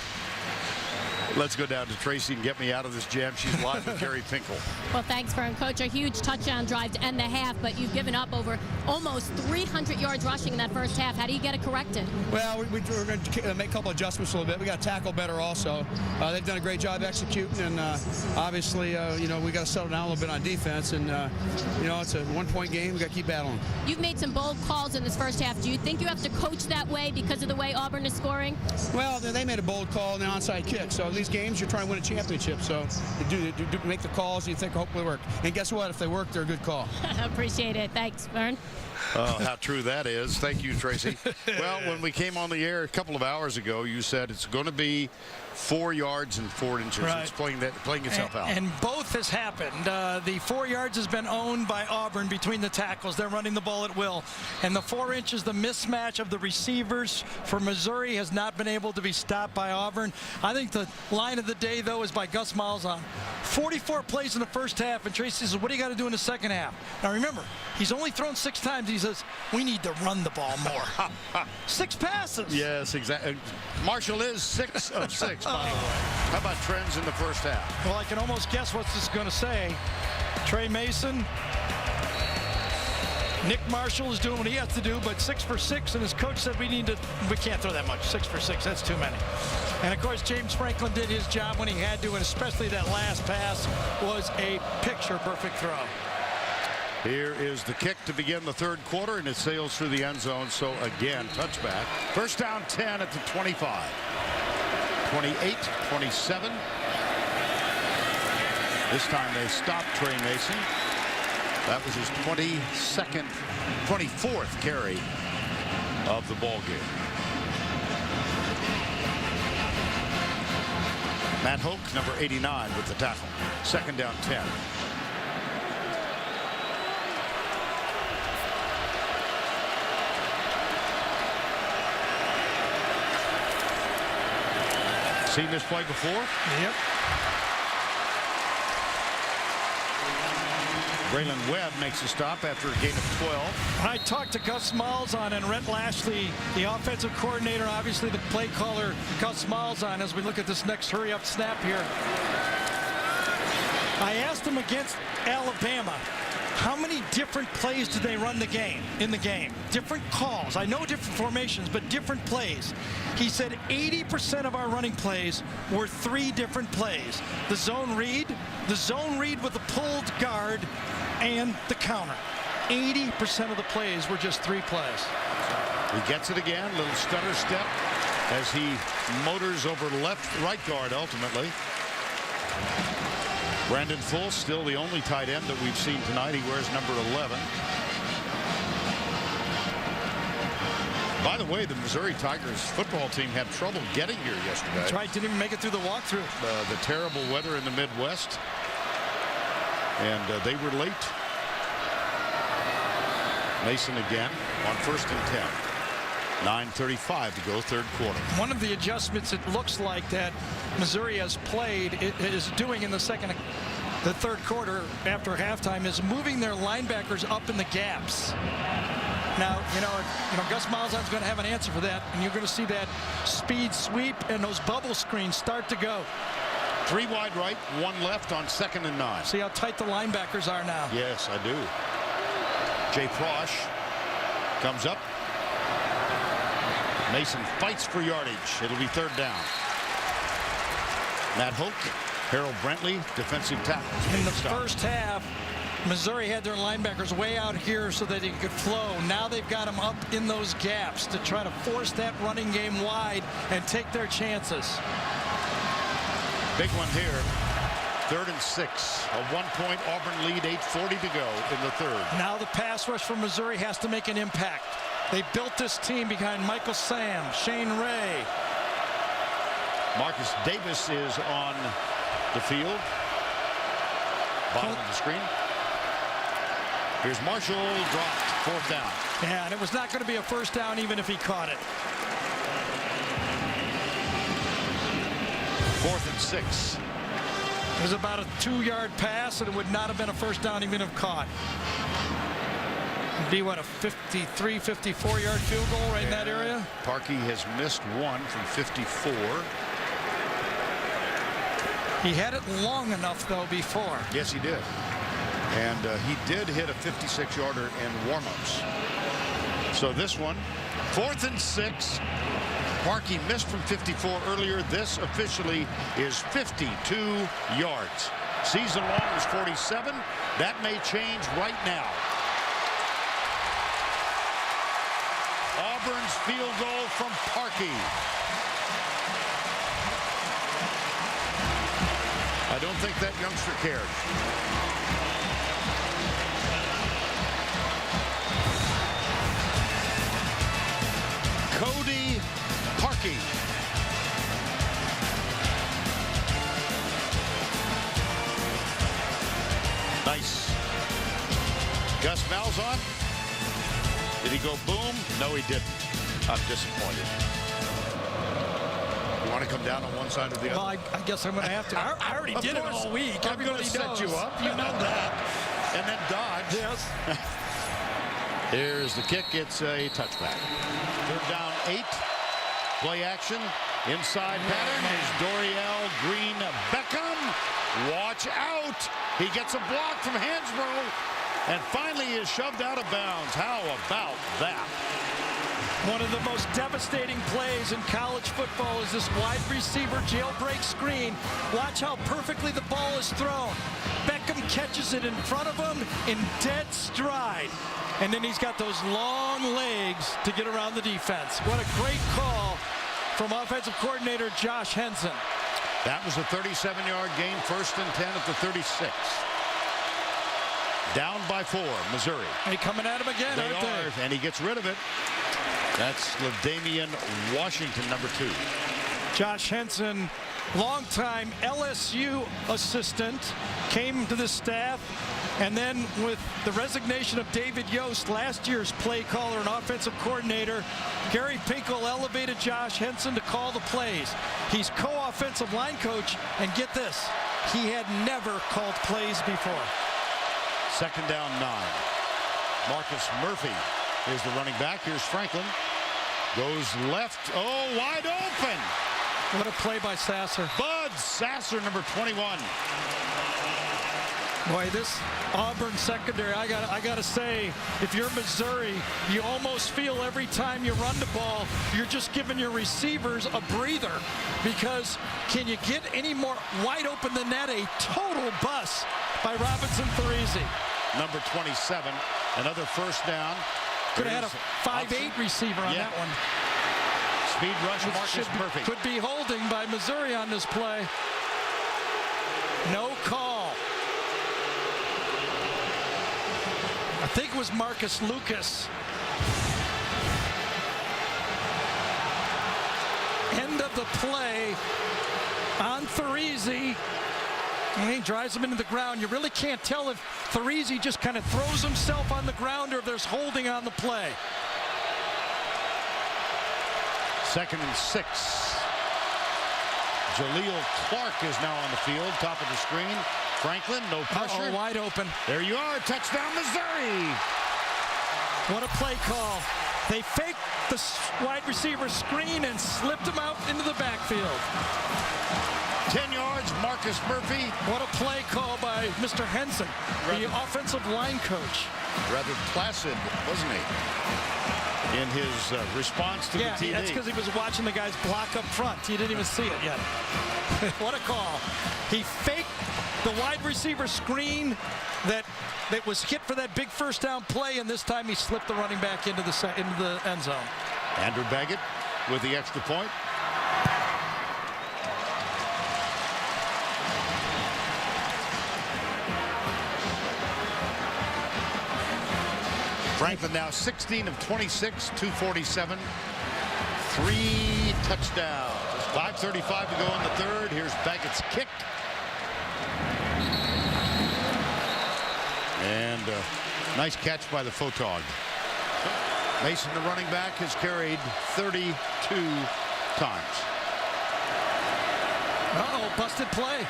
Let's go down to Tracy and get me out of this jam. She's live with Gary Pinkel. Well, thanks, Vern. Coach, a huge touchdown drive to end the half, but you've given up over almost 300 yards rushing in that first half. How do you get it corrected? Well, we're going to make a couple adjustments a little bit. We got to tackle better also. They've done a great job executing, and obviously, we got to settle down a little bit on defense. And, it's a one-point game. We got to keep battling. You've made some bold calls in this first half. Do you think you have to coach that way because of the way Auburn is scoring? Well, they made a bold call in the onside kick. So these games, you're trying to win a championship. So you do make the calls, and you think hopefully work. And guess what? If they work, they're a good call. Appreciate it. Thanks, Vern. Oh, how true that is. Thank you, Tracy. Well, when we came on the air a couple of hours ago, you said it's going to be 4 yards and 4 inches. Right. It's playing itself out. And both has happened. The 4 yards has been owned by Auburn between the tackles. They're running the ball at will. And the 4 inches, the mismatch of the receivers for Missouri has not been able to be stopped by Auburn. I think the line of the day, though, is by Gus Malzahn. 44 plays in the first half, and Tracy says, what do you got to do in the second half? Now, remember, he's only thrown 6 times. He says, we need to run the ball more. 6 passes. Yes, exactly. Marshall is 6 of 6, by the way. How about trends in the first half? Well, I can almost guess what this is going to say. Trey Mason, Nick Marshall is doing what he has to do, but 6 for 6, and his coach said we can't throw that much. 6 for 6, that's too many. And of course, James Franklin did his job when he had to, and especially that last pass was a picture-perfect throw. Here is the kick to begin the third quarter, and it sails through the end zone. So again, touchback. First down 10 at the 25. 28-27. This time they stopped Trey Mason. That was his 24th carry of the ball game. Matt Hoke, number 89, with the tackle. Second down 10. Seen this play before? Yep. Braylon Webb makes a stop after a gain of 12. I talked to Gus Malzahn and Rhett Lashley, the offensive coordinator, obviously the play caller, Gus Malzahn, as we look at this next hurry-up snap here. I asked him against Alabama, how many different plays did they run in the game? Different calls. I know different formations, but different plays. He said 80% of our running plays were 3 different plays. The zone read with the pulled guard, and the counter. 80% of the plays were just 3 plays. He gets it again, little stutter step as he motors over right guard ultimately. Brandon Full, still the only tight end that we've seen tonight. He wears number 11. By the way, the Missouri Tigers football team had trouble getting here yesterday. That's right, didn't even make it through the walkthrough. The terrible weather in the Midwest. And they were late. Mason again on 1st and 10. 9:35 to go, third quarter. One of the adjustments it looks like that Missouri has played, is doing in the third quarter after halftime, is moving their linebackers up in the gaps. Now, you know, Gus Malzahn's going to have an answer for that, and you're going to see that speed sweep and those bubble screens start to go. 3 wide right, 1 left on 2nd and 9. See how tight the linebackers are now. Yes, I do. Jay Frosch comes up. Mason fights for yardage. It'll be 3rd down. Matt Hoke, Harold Brentley, defensive tackles. In the first half, Missouri had their linebackers way out here so that they could flow. Now they've got them up in those gaps to try to force that running game wide and take their chances. Big one here. 3rd and 6. A 1-point Auburn lead, 8:40 to go in the 3rd. Now the pass rush for Missouri has to make an impact. They built this team behind Michael Sam, Shane Ray. Marcus Davis is on the field. Bottom of the screen. Here's Marshall, dropped, 4th down. Yeah, and it was not going to be a 1st down even if he caught it. 4th and 6. It was about a 2-yard pass, and it would not have been a 1st down even if caught. It'd be, what, a 53, 54-yard field goal right in that area? Parkey has missed 1 from 54. He had it long enough, though, before. Yes, he did. And he did hit a 56-yarder in warm-ups. So this one, 4th and 6. Parkey missed from 54 earlier. This officially is 52 yards. Season long was 47. That may change right now. Auburn's field goal from Parkey. I don't think that youngster cared. Cody Parkey. Nice. Gus Malzahn. Did he go boom? No, he didn't. I'm disappointed. You want to come down on one side or the other? Well, I guess I'm going to have to. I already did it all week. I'm going to set you up. You know that. And then dodge. Yes. Here's the kick. It's a touchback. 3rd down, 8. Play action. Inside pattern is Dorial Green Beckham. Watch out. He gets a block from Hansbrough. And finally is shoved out of bounds. How about that? One of the most devastating plays in college football is this wide receiver jailbreak screen. Watch how perfectly the ball is thrown. Beckham catches it in front of him in dead stride. And then he's got those long legs to get around the defense. What a great call from offensive coordinator Josh Henson. That was a 37-yard gain, 1st and 10 at the 36. Down by 4, Missouri. They coming at him again, They aren't are, they? and he gets rid of it. That's LaDamian Washington, number 2. Josh Henson, longtime LSU assistant, came to the staff And then with the resignation of David Yost, last year's play caller and offensive coordinator, Gary Pinkel elevated Josh Henson to call the plays. He's co-offensive line coach, and get this, he had never called plays before. Second down 9. Marcus Murphy is the running back. Here's Franklin. Goes left. Oh, wide open. What a play by Sasser. Bud Sasser, number 21. Boy, this Auburn secondary, I gotta say, if you're Missouri, you almost feel every time you run the ball, you're just giving your receivers a breather, because can you get any more wide open than that? A total bust by Robinson Therese. Number 27, another first down. Could have had a 5'8" receiver on that one. Speed rush, Marcus Murphy. Could be holding by Missouri on this play. No call. I think it was Marcus Lucas. End of the play on Therese. And he drives him into the ground. You really can't tell if Therese just kind of throws himself on the ground or if there's holding on the play. 2nd and 6. Jaleel Clark is now on the field, top of the screen. Franklin, no pressure. Uh-oh, wide open. There you are, touchdown Missouri. What a play call. They faked the wide receiver screen and slipped him out into the backfield. 10 yards, Marcus Murphy. What a play call by Mr. Henson, the offensive line coach. Rather placid, wasn't he, in his response to the TD. Yeah, that's because he was watching the guys block up front. He didn't even see it yet. What a call. He faked the wide receiver screen that was hit for that big first down play, and this time he slipped the running back into the end zone. Andrew Baggett with the extra point. Franklin now 16 of 26, 247, 3 touchdowns. 5:35 to go in the third. Here's Baggett's kick. And nice catch by the photog. Mason, the running back, has carried 32 times. Uh-oh, busted play.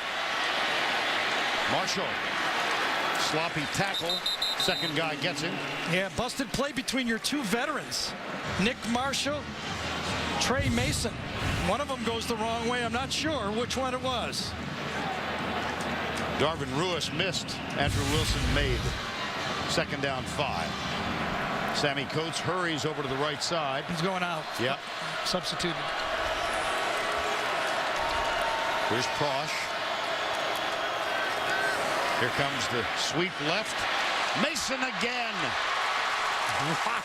Marshall, sloppy tackle. Second guy gets him. Yeah, busted play between your two veterans, Nick Marshall, Trey Mason. One of them goes the wrong way. I'm not sure which one it was. Darvin Ruiz missed. Andrew Wilson made. 2nd down 5. Sammy Coates hurries over to the right side. He's going out. Yep. Substituted. Here's Prosh. Here comes the sweep left. Mason again. Wow.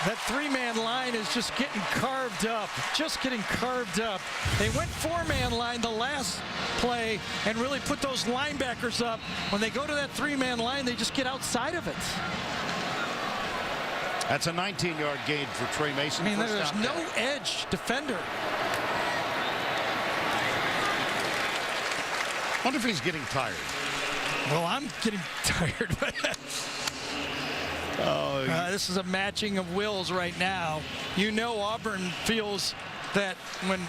That 3-man line is just getting carved up. Just getting carved up. They went 4-man line the last play and really put those linebackers up. When they go to that 3-man line, they just get outside of it. That's a 19-yard gain for Trey Mason. I mean, there's no edge defender. Wonder if he's getting tired. Well, I'm getting tired. This is a matching of wills right now. You know Auburn feels that when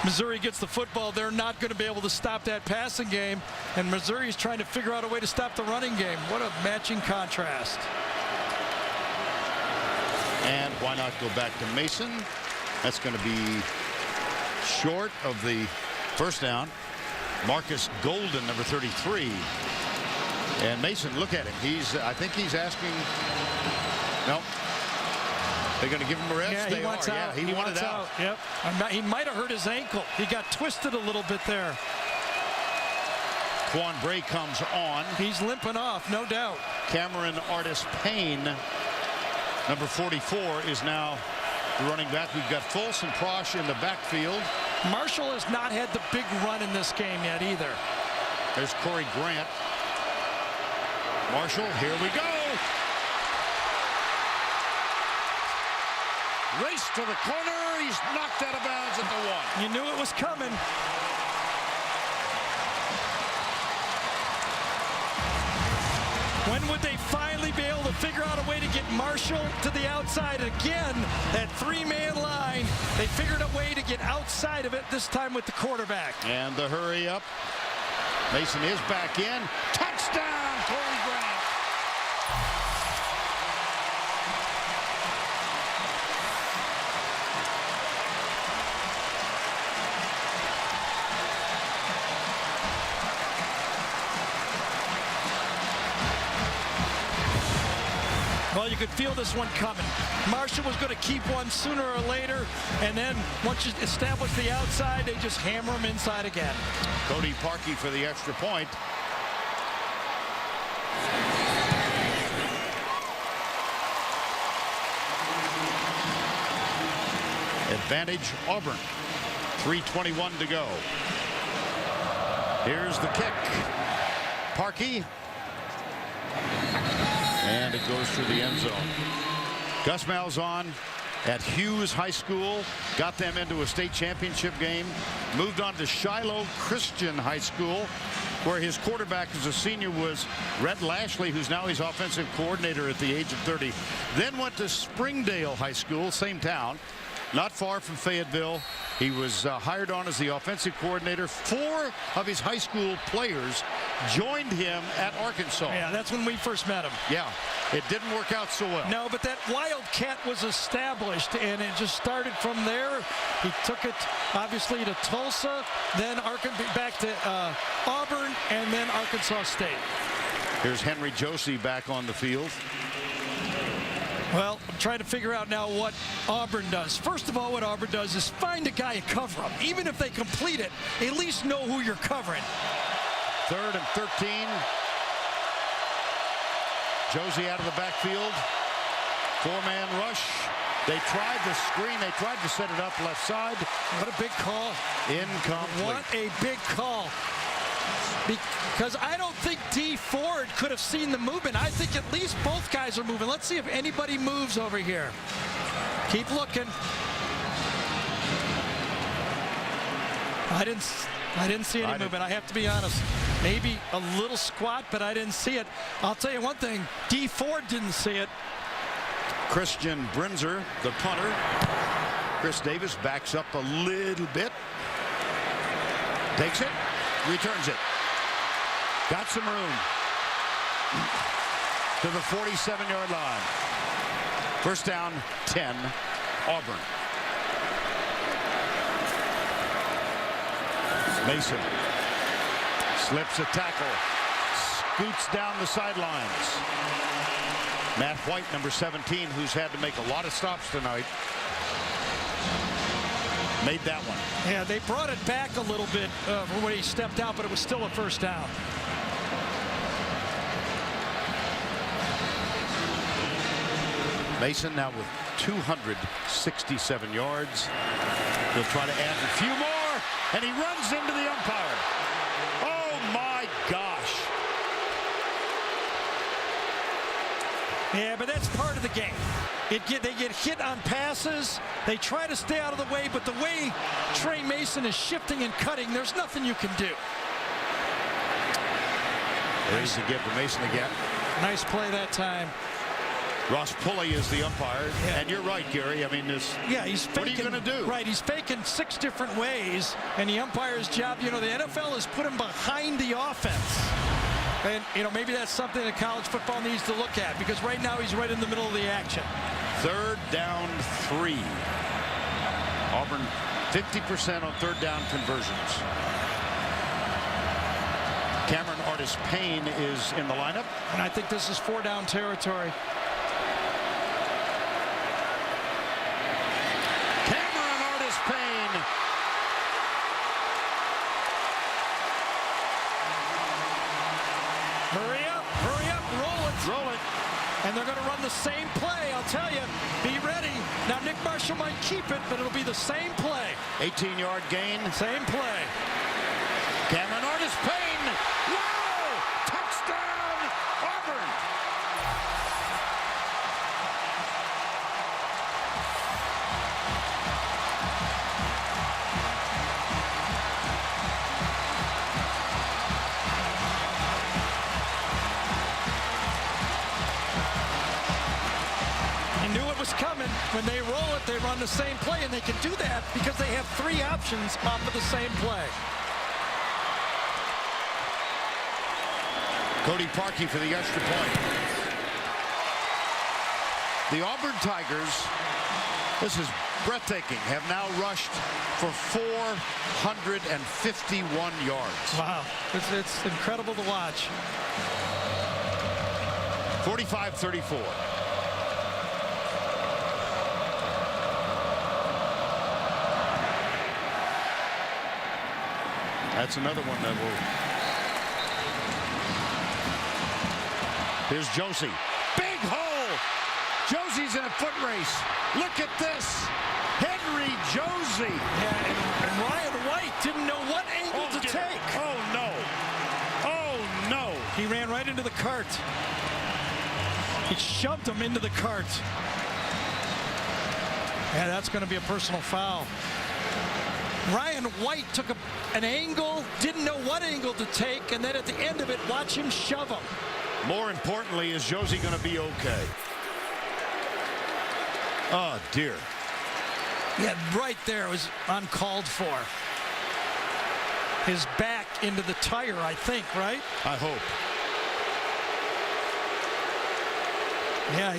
Missouri gets the football, they're not going to be able to stop that passing game. And Missouri's trying to figure out a way to stop the running game. What a matching contrast. And why not go back to Mason? That's going to be short of the first down. Marcus Golden, number 33. And Mason, look at him. I think he's asking. No. They're going to give him a rest. Yeah, they wants are. out. Yeah, he wanted out. Yep. He might have hurt his ankle. He got twisted a little bit there. Quan Bray comes on. He's limping off, no doubt. Cameron Artis Payne, number 44, is now the running back. We've got Fultz and Prosh in the backfield. Marshall has not had the big run in this game yet either. There's Corey Grant. Marshall, here we go. Race to the corner. He's knocked out of bounds at the 1. You knew it was coming. Marshall to the outside again. That three-man line. They figured a way to get outside of it, this time with the quarterback. And the hurry up. Mason is back in. Touchdown, Corey Grant. Well, you could feel this one coming. Marshall was going to keep one sooner or later, and then once you establish the outside, they just hammer him inside again. Cody Parkey for the extra point. Advantage Auburn. 3:21 to go. Here's the kick. Parkey. And it goes through the end zone. Gus Malzahn at Hughes High School, got them into a state championship game, moved on to Shiloh Christian High School, where his quarterback as a senior was Rhett Lashley, who's now his offensive coordinator at the age of 30. Then went to Springdale High School, same town, not far from Fayetteville. He was hired on as the offensive coordinator. 4 of his high school players joined him at Arkansas. Yeah, that's when we first met him. Yeah, it didn't work out so well. No, but that Wildcat was established, and it just started from there. He took it, obviously, to Tulsa, then back to Auburn, and then Arkansas State. Here's Henry Josie back on the field. Well, I'm trying to figure out now what Auburn does. First of all, what Auburn does is find a guy and cover him. Even if they complete it, at least know who you're covering. 3rd and 13. Josie out of the backfield. 4-man rush. They tried the screen. They tried to set it up left side. What a big call. Incomplete. What a big call. Because I don't think D. Ford could have seen the movement. I think at least both guys are moving. Let's see if anybody moves over here. Keep looking. I didn't see any movement. I have to be honest. Maybe a little squat, but I didn't see it. I'll tell you one thing. D. Ford didn't see it. Christian Brinzer, the punter. Chris Davis backs up a little bit. Takes it. Returns it. Got some room. To the 47-yard line. First down, 10, Auburn. Mason slips a tackle. Scoots down the sidelines. Matt White, number 17, who's had to make a lot of stops tonight, made that one. Yeah, they brought it back a little bit from when he stepped out, but it was still a first down. Mason now with 267 yards. He'll try to add a few more, and he runs into the umpire. Oh, my gosh. Yeah, but that's part of the game. They get hit on passes. They try to stay out of the way, but the way Trey Mason is shifting and cutting, there's nothing you can do. There's the give to Mason again. Nice play that time. Ross Pulley is the umpire. Yeah. And you're right, Gary. I mean, he's faking, what are you going to do? Right, he's faking 6 different ways, and the umpire's job, the NFL has put him behind the offense. And, maybe that's something that college football needs to look at, because right now he's right in the middle of the action. 3rd down 3. Auburn 50% on 3rd down conversions. Cameron Artis-Payne is in the lineup. And I think this is 4-down territory. Cameron Artis-Payne. Hurry up, roll it. And they're going to run the same play, I'll tell you. Be ready. Now, Nick Marshall might keep it, but it'll be the same play. 18-yard gain. Same play. Cameron Artis-Payne. Wow! Touchdown, Auburn. what's coming. When they roll it, they run the same play, and they can do that because they have 3 options off of the same play. Cody Parkey for the extra point. The Auburn Tigers, this is breathtaking, have now rushed for 451 yards. Wow, it's incredible to watch. 45-34. That's another one that will. Here's Josie. Big hole. Josie's in a foot race. Look at this. Henry Josie. Yeah, and Ryan White didn't know what angle to take. Oh, no. Oh, no. He ran right into the cart. He shoved him into the cart. Yeah, that's going to be a personal foul. Ryan White took an angle, didn't know what angle to take, and then at the end of it, watch him shove him. More importantly, is Josie going to be okay? Oh, dear. Yeah, right there was uncalled for. His back into the tire, I think, right? I hope. Yeah,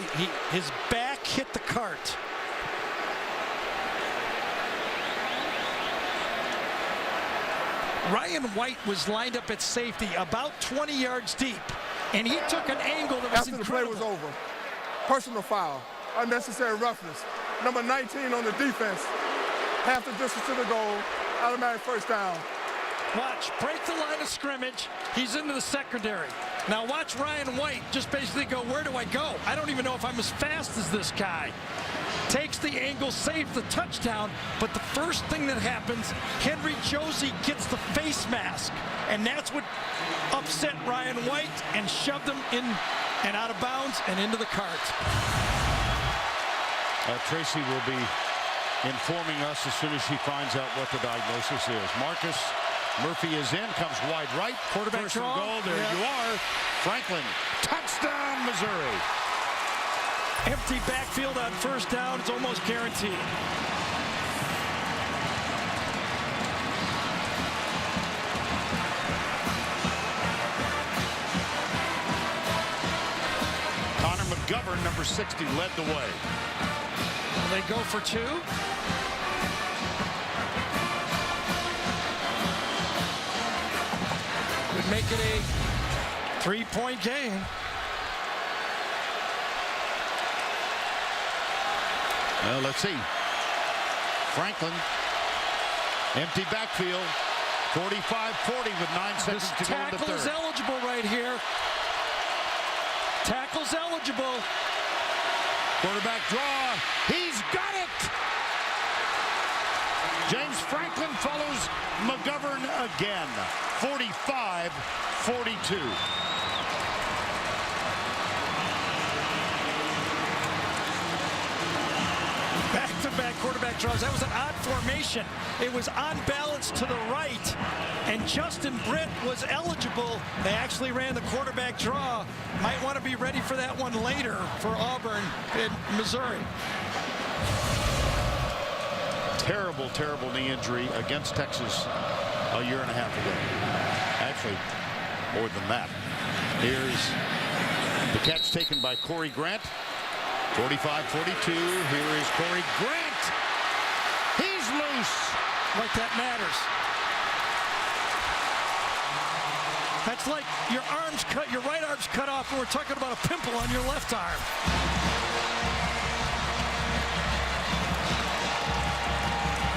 his back hit the cart. Ryan White was lined up at safety about 20 yards deep, and he took an angle that was After incredible. the play was over, personal foul, unnecessary roughness. Number 19 on the defense, half the distance to the goal, automatic first down. Watch, break the line of scrimmage. He's into the secondary. Now watch Ryan White just basically go, where do I go? I don't even know if I'm as fast as this guy. Takes the angle, saves the touchdown, but the first thing that happens, Henry Josie gets the face mask, and that's what upset Ryan White and shoved him in and out of bounds and into the cart. Tracy will be informing us as soon as she finds out what the diagnosis is. Marcus Murphy is in, comes wide right. Quarterback First and draw. goal, there you are. Franklin, touchdown, Missouri. Empty backfield on first down. It's almost guaranteed. Connor McGovern, number 60, led the way. They go for 2. Would make it a 3-point game. Well, let's see. Franklin, empty backfield, 45-40 with 9 seconds to go in the Tackle's third. eligible right here. Tackle's eligible. Quarterback draw. He's got it. James Franklin follows McGovern again. 45-42. Back-to-back quarterback draws. That was an odd formation. It was on balance to the right, and Justin Britt was eligible. They actually ran the quarterback draw. Might want to be ready for that one later for Auburn in Missouri. Terrible, terrible knee injury against Texas a year and a half ago. Actually, more than that. Here's the catch taken by Corey Grant. 45-42. Here is Corey Grant. He's loose. Like that matters. That's like your arm's cut, your right arm's cut off, and we're talking about a pimple on your left arm.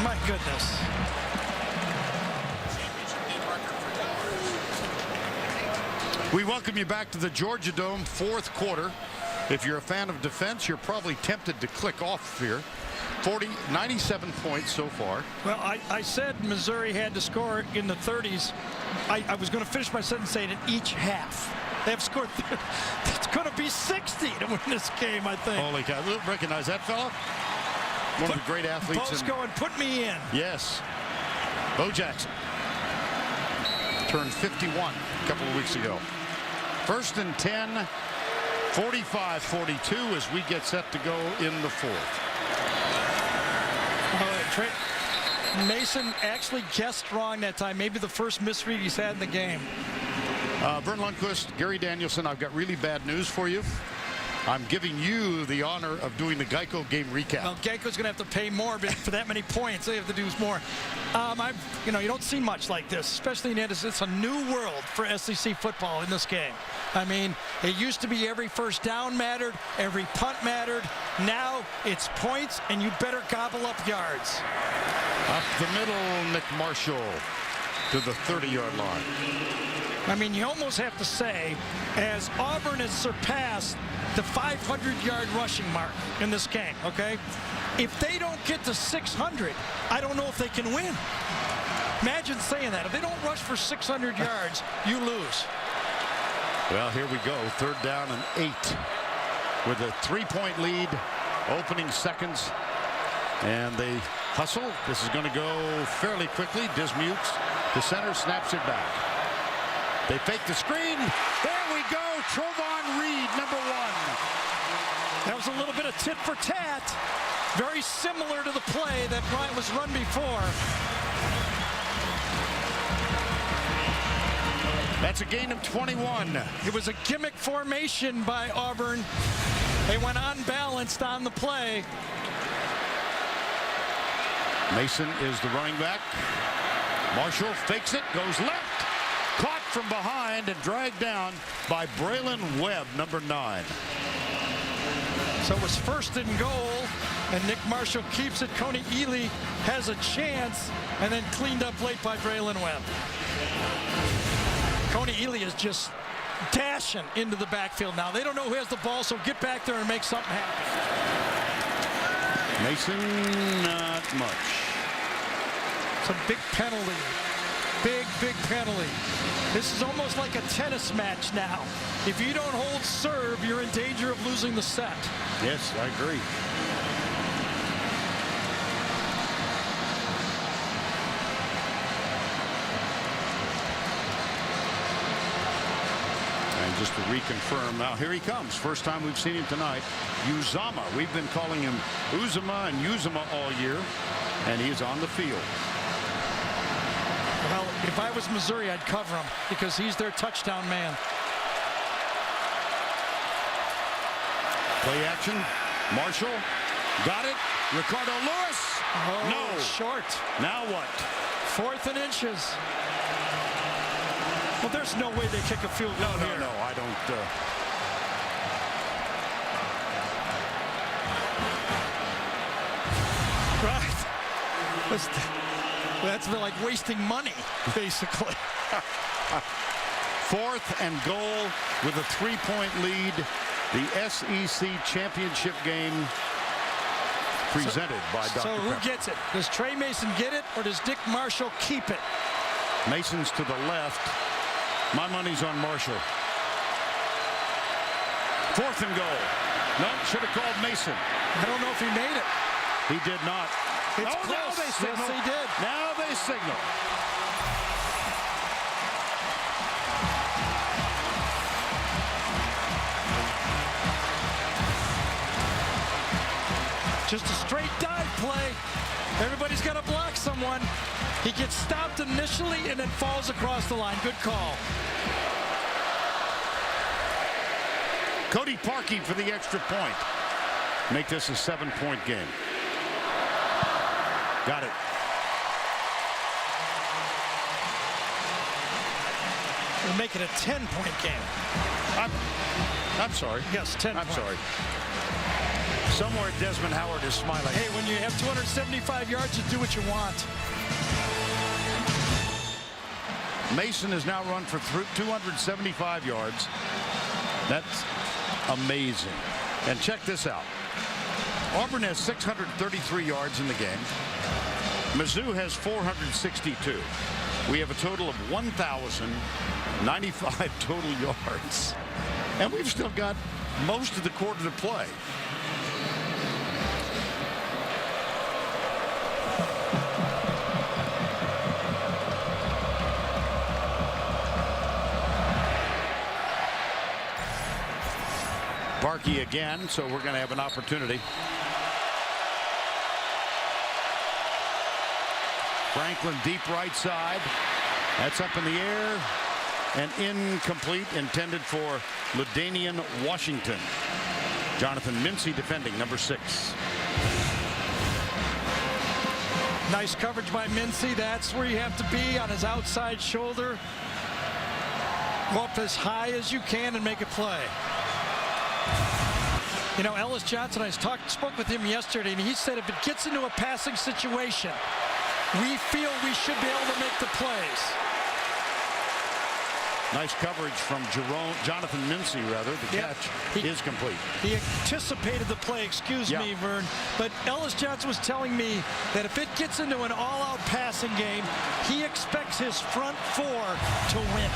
My goodness. We welcome you back to the Georgia Dome, fourth quarter. If you're a fan of defense, you're probably tempted to click off here. 97 points so far. Well, I said Missouri had to score in the 30s. I was going to finish my sentence saying in each half. They have scored. It's going to be 60 to win this game, I think. Holy cow. Recognize that fella? One of the great athletes. Bo's going, put me in. Yes. Bo Jackson turned 51 a couple of weeks ago. 1st and 10 45-42 as we get set to go in the fourth. Mason actually guessed wrong that time. Maybe the first misread he's had in the game. Vern Lundquist, Gary Danielson, I've got really bad news for you. I'm giving you the honor of doing the Geico game recap. Well, Geico's going to have to pay more for that many points. They have to do more. You don't see much like this, especially in Edison. It's a new world for SEC football in this game. I mean, it used to be every first down mattered, every punt mattered. Now it's points, and you better gobble up yards. Up the middle, Nick Marshall to the 30-yard line. I mean, you almost have to say, as Auburn has surpassed the 500-yard rushing mark in this game, okay? If they don't get to 600, I don't know if they can win. Imagine saying that. If they don't rush for 600 yards, you lose. Well, here we go. 3rd down and 8 with a 3-point lead, opening seconds. And they hustle. This is going to go fairly quickly. Dismukes to center, snaps it back. They fake the screen. There we go. Trovon Reed, number 1. That was a little bit of tit for tat. Very similar to the play that was run before. That's a gain of 21. It was a gimmick formation by Auburn. They went unbalanced on the play. Mason is the running back. Marshall fakes it, goes left. Caught from behind and dragged down by Braylon Webb, number 9. So it was 1st and goal, and Nick Marshall keeps it. Coney Ely has a chance, and then cleaned up late by Braylon Webb. Coney Ely is just dashing into the backfield now. They don't know who has the ball, so get back there and make something happen. Mason, not much. It's a big penalty. Big penalty. This is almost like a tennis match now. If you don't hold serve, you're in danger of losing the set. Yes, I agree. And just to reconfirm, now here he comes. First time we've seen him tonight. Uzama. We've been calling him Uzama and Uzama all year, and he is on the field. Well, if I was Missouri, I'd cover him because he's their touchdown man. Play action. Marshall got it. Ricardo Lewis. Oh, no. Short. Now what? 4th and inches. Well, there's no way they kick a field goal here. No, I don't. Right. That's like wasting money, basically. 4th and goal with a 3-point lead. The SEC championship game presented by Dr. So who Pepper. gets it? Does Trey Mason get it, or does Dick Marshall keep it? Mason's to the left. My money's on Marshall. 4th and goal. No, should have called Mason. I don't know if he made it. He did not. It's close. now they signal. Yes, he did. Now they signal. Just a straight dive play. Everybody's got to block someone. He gets stopped initially and then falls across the line. Good call. Cody Parkey for the extra point. Make this a 7-point game. Got it. We'll make it a 10-point game. I'm sorry. Yes, 10 I'm points. sorry. Somewhere Desmond Howard is smiling. Hey, when you have 275 yards, you do what you want. Mason has now run for 275 yards. That's amazing. And check this out. Auburn has 633 yards in the game. Mizzou has 462. We have a total of 1,095 total yards. And we've still got most of the quarter to play. Parkey again, so we're going to have an opportunity. Franklin deep right side. That's up in the air and incomplete, intended for LaDainian Washington. Jonathan Mincy defending, number 6. Nice coverage by Mincy. That's where you have to be, on his outside shoulder. Go up as high as you can and make a play. You know, Ellis Johnson, I spoke with him yesterday, and he said if it gets into a passing situation, we feel we should be able to make the plays. Nice coverage from Jonathan Mincy, rather. The catch is complete. He anticipated the play, excuse me, Vern. But Ellis Johnson was telling me that if it gets into an all-out passing game, he expects his front 4 to win.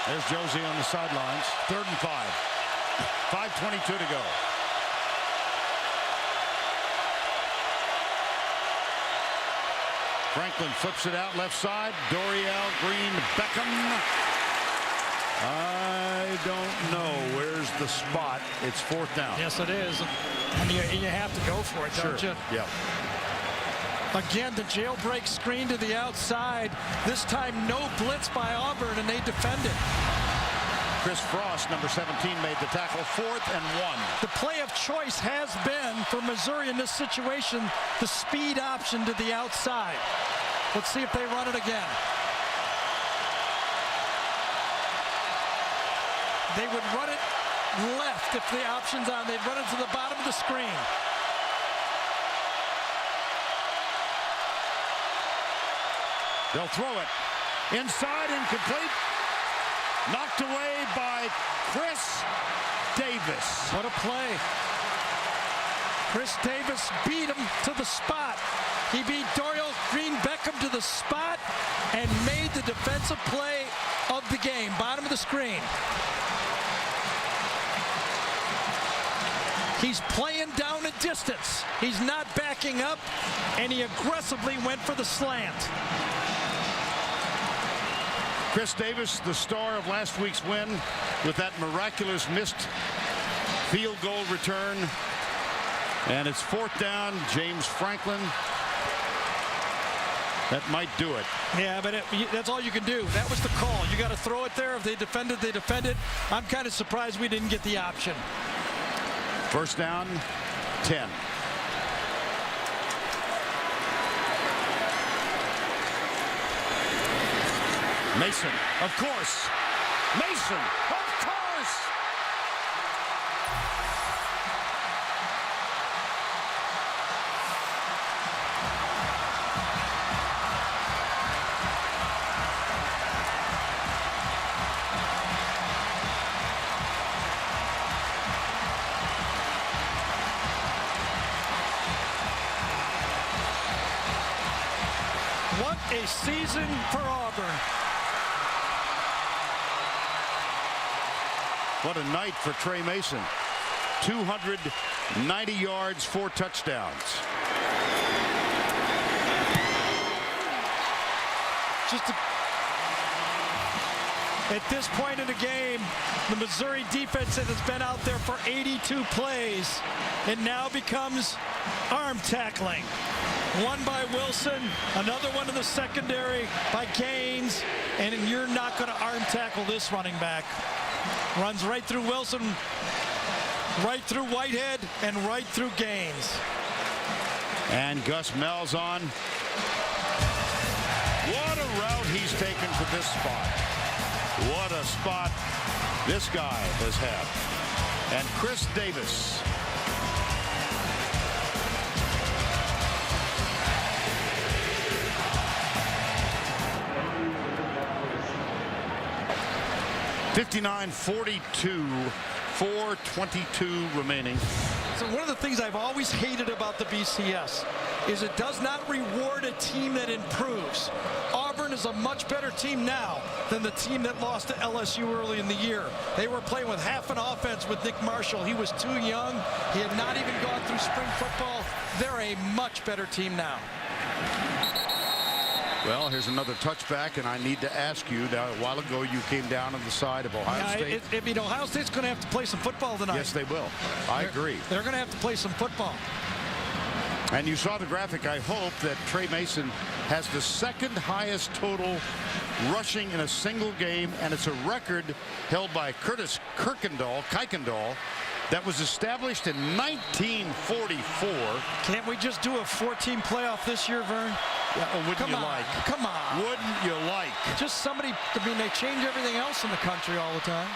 There's Josie on the sidelines. 3rd and 5. 5:22 to go. Franklin flips it out left side. Dorial, Green, Beckham. I don't know. Where's the spot? It's 4th down. Yes, it is. And you have to go for it, don't you? Yeah. Again, the jailbreak screen to the outside. This time, no blitz by Auburn, and they defend it. Chris Frost, number 17, made the tackle. 4th and 1. The play of choice has been, for Missouri in this situation, the speed option to the outside. Let's see if they run it again. They would run it left if the option's on. They'd run it to the bottom of the screen. They'll throw it. Inside, incomplete. Knocked away by Chris Davis. What a play. Chris Davis beat him to the spot. He beat Dorial Green Beckham to the spot and made the defensive play of the game. Bottom of the screen. He's playing down a distance. He's not backing up, and he aggressively went for the slant. Chris Davis, the star of last week's win with that miraculous missed field goal return. And it's 4th down. James Franklin. That might do it. Yeah, but that's all you can do. That was the call. You got to throw it there. If they defend it, they defend it. I'm kind of surprised we didn't get the option. 1st down, 10. Mason, of course. Mason, of course. What a season for Auburn. What a night for Trey Mason. 290 yards, 4 touchdowns. At this point in the game, the Missouri defense that has been out there for 82 plays, it now becomes arm tackling. One by Wilson, another one in the secondary by Gaines, and you're not going to arm tackle this running back. Runs right through Wilson, right through Whitehead, and right through Gaines. And Gus Mel's on. What a route he's taken for this spot. What a spot this guy has had. And Chris Davis. (59-42), 4:22 remaining. So one of the things I've always hated about the BCS is it does not reward a team that improves. Auburn is a much better team now than the team that lost to LSU early in the year. They were playing with half an offense with Nick Marshall. He was too young. He had not even gone through spring football. They're a much better team now. Well, here's another touchback, and I need to ask you, now, a while ago you came down on the side of Ohio State. Ohio State's going to have to play some football tonight. Yes, they will. I agree. They're going to have to play some football. And you saw the graphic. I hope that Trey Mason has the second highest total rushing in a single game, and it's a record held by Curtis Kuykendall that was established in 1944. Can't we just do a 4-team playoff this year, Vern? Yeah, well, wouldn't you like? Come on. Wouldn't you like? Just somebody, I mean, they change everything else in the country all the time.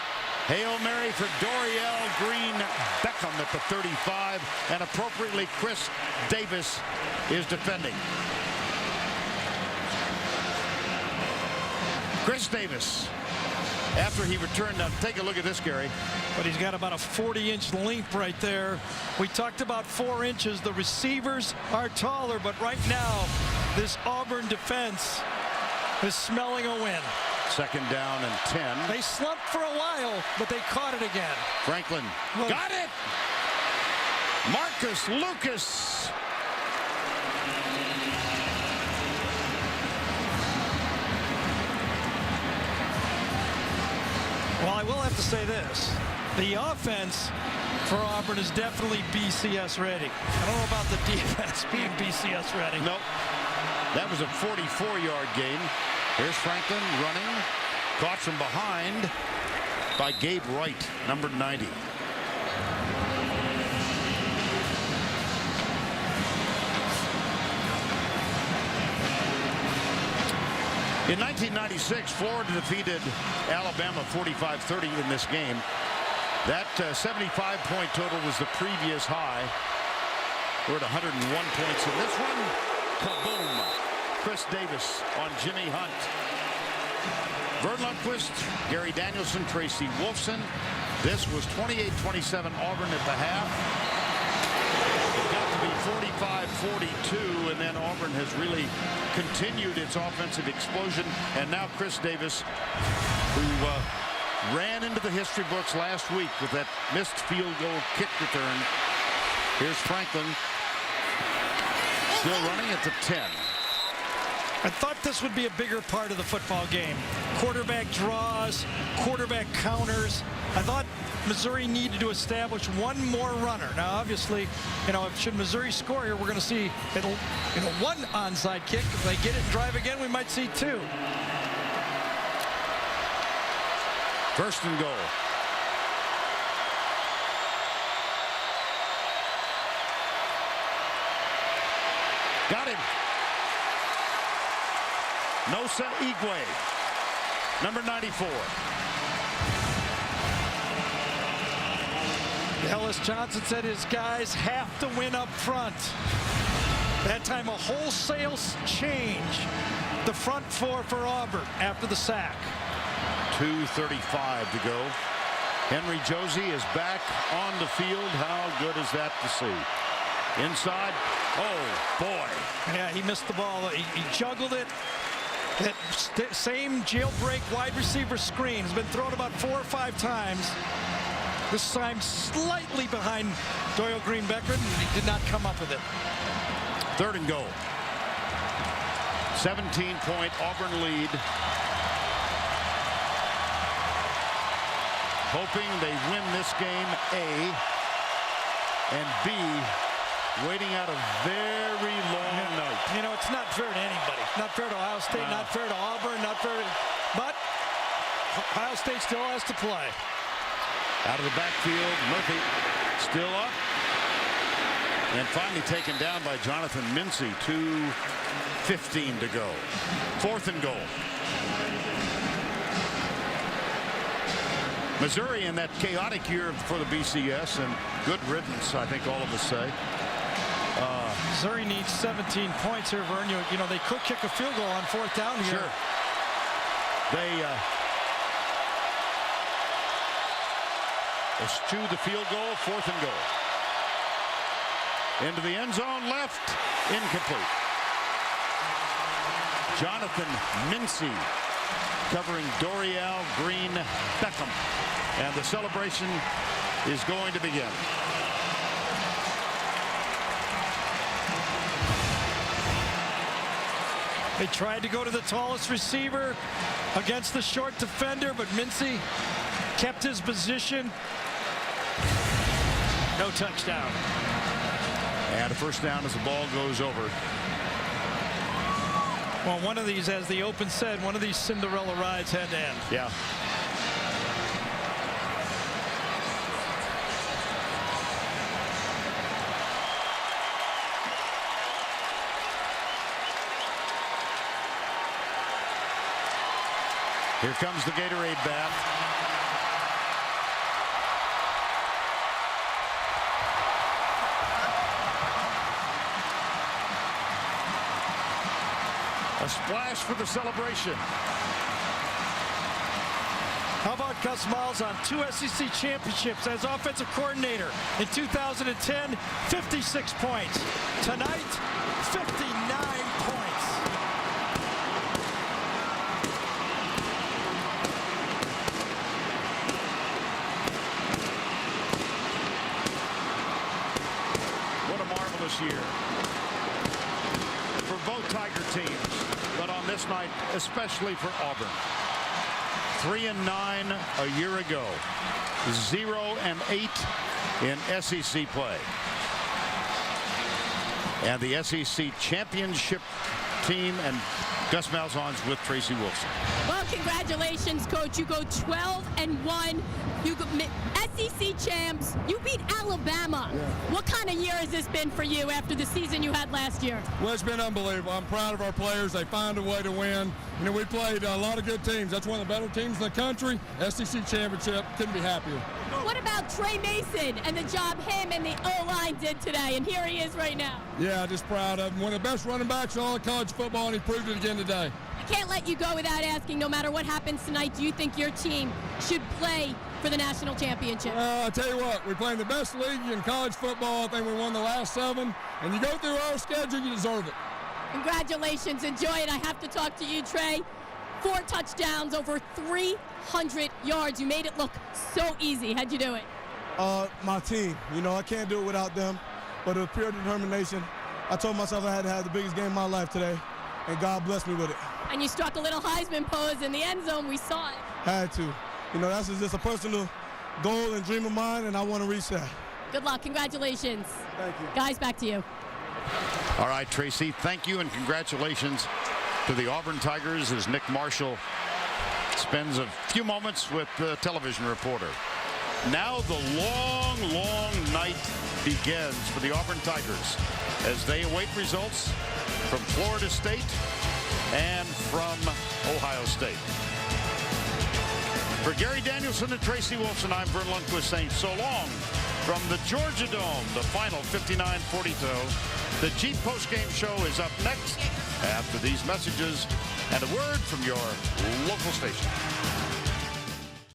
Hail Mary for Dorial Green Beckham at the 35, and appropriately Chris Davis is defending. Chris Davis, after he returned, now take a look at this, Gary. But he's got about a 40-inch length right there. We talked about 4 inches. The receivers are taller, but right now, this Auburn defense is smelling a win. Second down and 10. They slumped for a while, but they caught it again. Franklin got it. Marcus Lucas. Well, I will have to say this. The offense for Auburn is definitely BCS ready. I don't know about the defense being BCS ready. Nope. That was a 44-yard gain. Here's Franklin running. Caught from behind by Gabe Wright, number 90. In 1996, Florida defeated Alabama 45-30 in this game. That 75-point total was the previous high. We're at 101 points in this one. Kaboom! Chris Davis on Jimmy Hunt. Vern Lundquist, Gary Danielson, Tracy Wolfson. This was 28-27 Auburn at the half. It got to be 45-42, and then Auburn has really continued its offensive explosion. And now Chris Davis, who ran into the history books last week with that missed field goal kick return. Here's Franklin, still running at the 10. I thought this would be a bigger part of the football game. Quarterback draws, quarterback counters. I thought Missouri needed to establish one more runner. Now, obviously, should Missouri score here, we're going to see one onside kick. If they get it and drive again, we might see 2. First and goal. Got him. Nosa Igwe, number 94. Ellis Johnson said his guys have to win up front. That time a wholesale change. The front 4 for Auburn after the sack. 2:35 to go. Henry Josie is back on the field. How good is that to see? Inside. Oh, boy. Yeah, he missed the ball. He juggled it. That same jailbreak wide receiver screen has been thrown about 4 or 5 times. This time slightly behind Doyle Green Beckert, and he did not come up with it. Third and goal. 17-point Auburn lead. Hoping they win this game, A, and B, waiting out a very long night. It's not fair to anybody. Not fair to Ohio State, not fair to Auburn, not fair to... But Ohio State still has to play. Out of the backfield, Murphy still up. And finally taken down by Jonathan Mincy. 2:15 to go. 4th and goal. Missouri in that chaotic year for the BCS, and good riddance, I think all of us say. Missouri needs 17 points here, Vern. They could kick a field goal on 4th down here. Sure. They eschew the field goal. 4th and goal. Into the end zone, left, incomplete. Jonathan Mincy covering Dorial Green Beckham. And the celebration is going to begin. They tried to go to the tallest receiver against the short defender, but Mincy kept his position. No touchdown. And a first down as the ball goes over. Well, one of these, as the Open said, one of these Cinderella rides had to end. Yeah. Here comes the Gatorade bath. A splash for the celebration. How about Gus Miles on 2 SEC championships as offensive coordinator? In 2010, 56 points. Tonight, 59 points. What a marvelous year for both Tiger teams, but on this night, especially for Auburn. 3-9 a year ago, 0-8 in SEC play. And the SEC championship team and Gus Malzahn's with Tracy Wilson. Well, congratulations, Coach. You go 12-1. You go SEC champs. You beat Alabama. Yeah. What kind of year has this been for you after the season you had last year? Well, it's been unbelievable. I'm proud of our players. They find a way to win. You know, we played a lot of good teams. That's one of the better teams in the country. SEC championship. Couldn't be happier. What about Trey Mason and the job him and the O-line did today? And here he is right now. Yeah, just proud of him. One of the best running backs in all of college football, and he proved it again today. I can't let you go without asking, no matter what happens tonight, do you think your team should play for the national championship? I'll tell you what, we're playing the best league in college football. I think we won the last 7. And you go through our schedule, you deserve it. Congratulations. Enjoy it. I have to talk to you, Trey. 4 touchdowns, over 300 yards. You made it look so easy. How'd you do it? My team. You know, I can't do it without them, but it was pure determination. I told myself I had to have the biggest game of my life today, and God blessed me with it. And you struck a little Heisman pose in the end zone. We saw it. Had to. You know, that's just a personal goal and dream of mine, and I want to reach that. Good luck. Congratulations. Thank you. Guys, back to you. All right, Tracy, thank you and congratulations to the Auburn Tigers as Nick Marshall spends a few moments with the television reporter. Now the long, long night begins for the Auburn Tigers as they await results from Florida State and from Ohio State. For Gary Danielson and Tracy Wilson, I'm Vern Lundquist saying so long from the Georgia Dome, the final 59-42. The Jeep postgame show is up next after these messages and a word from your local station.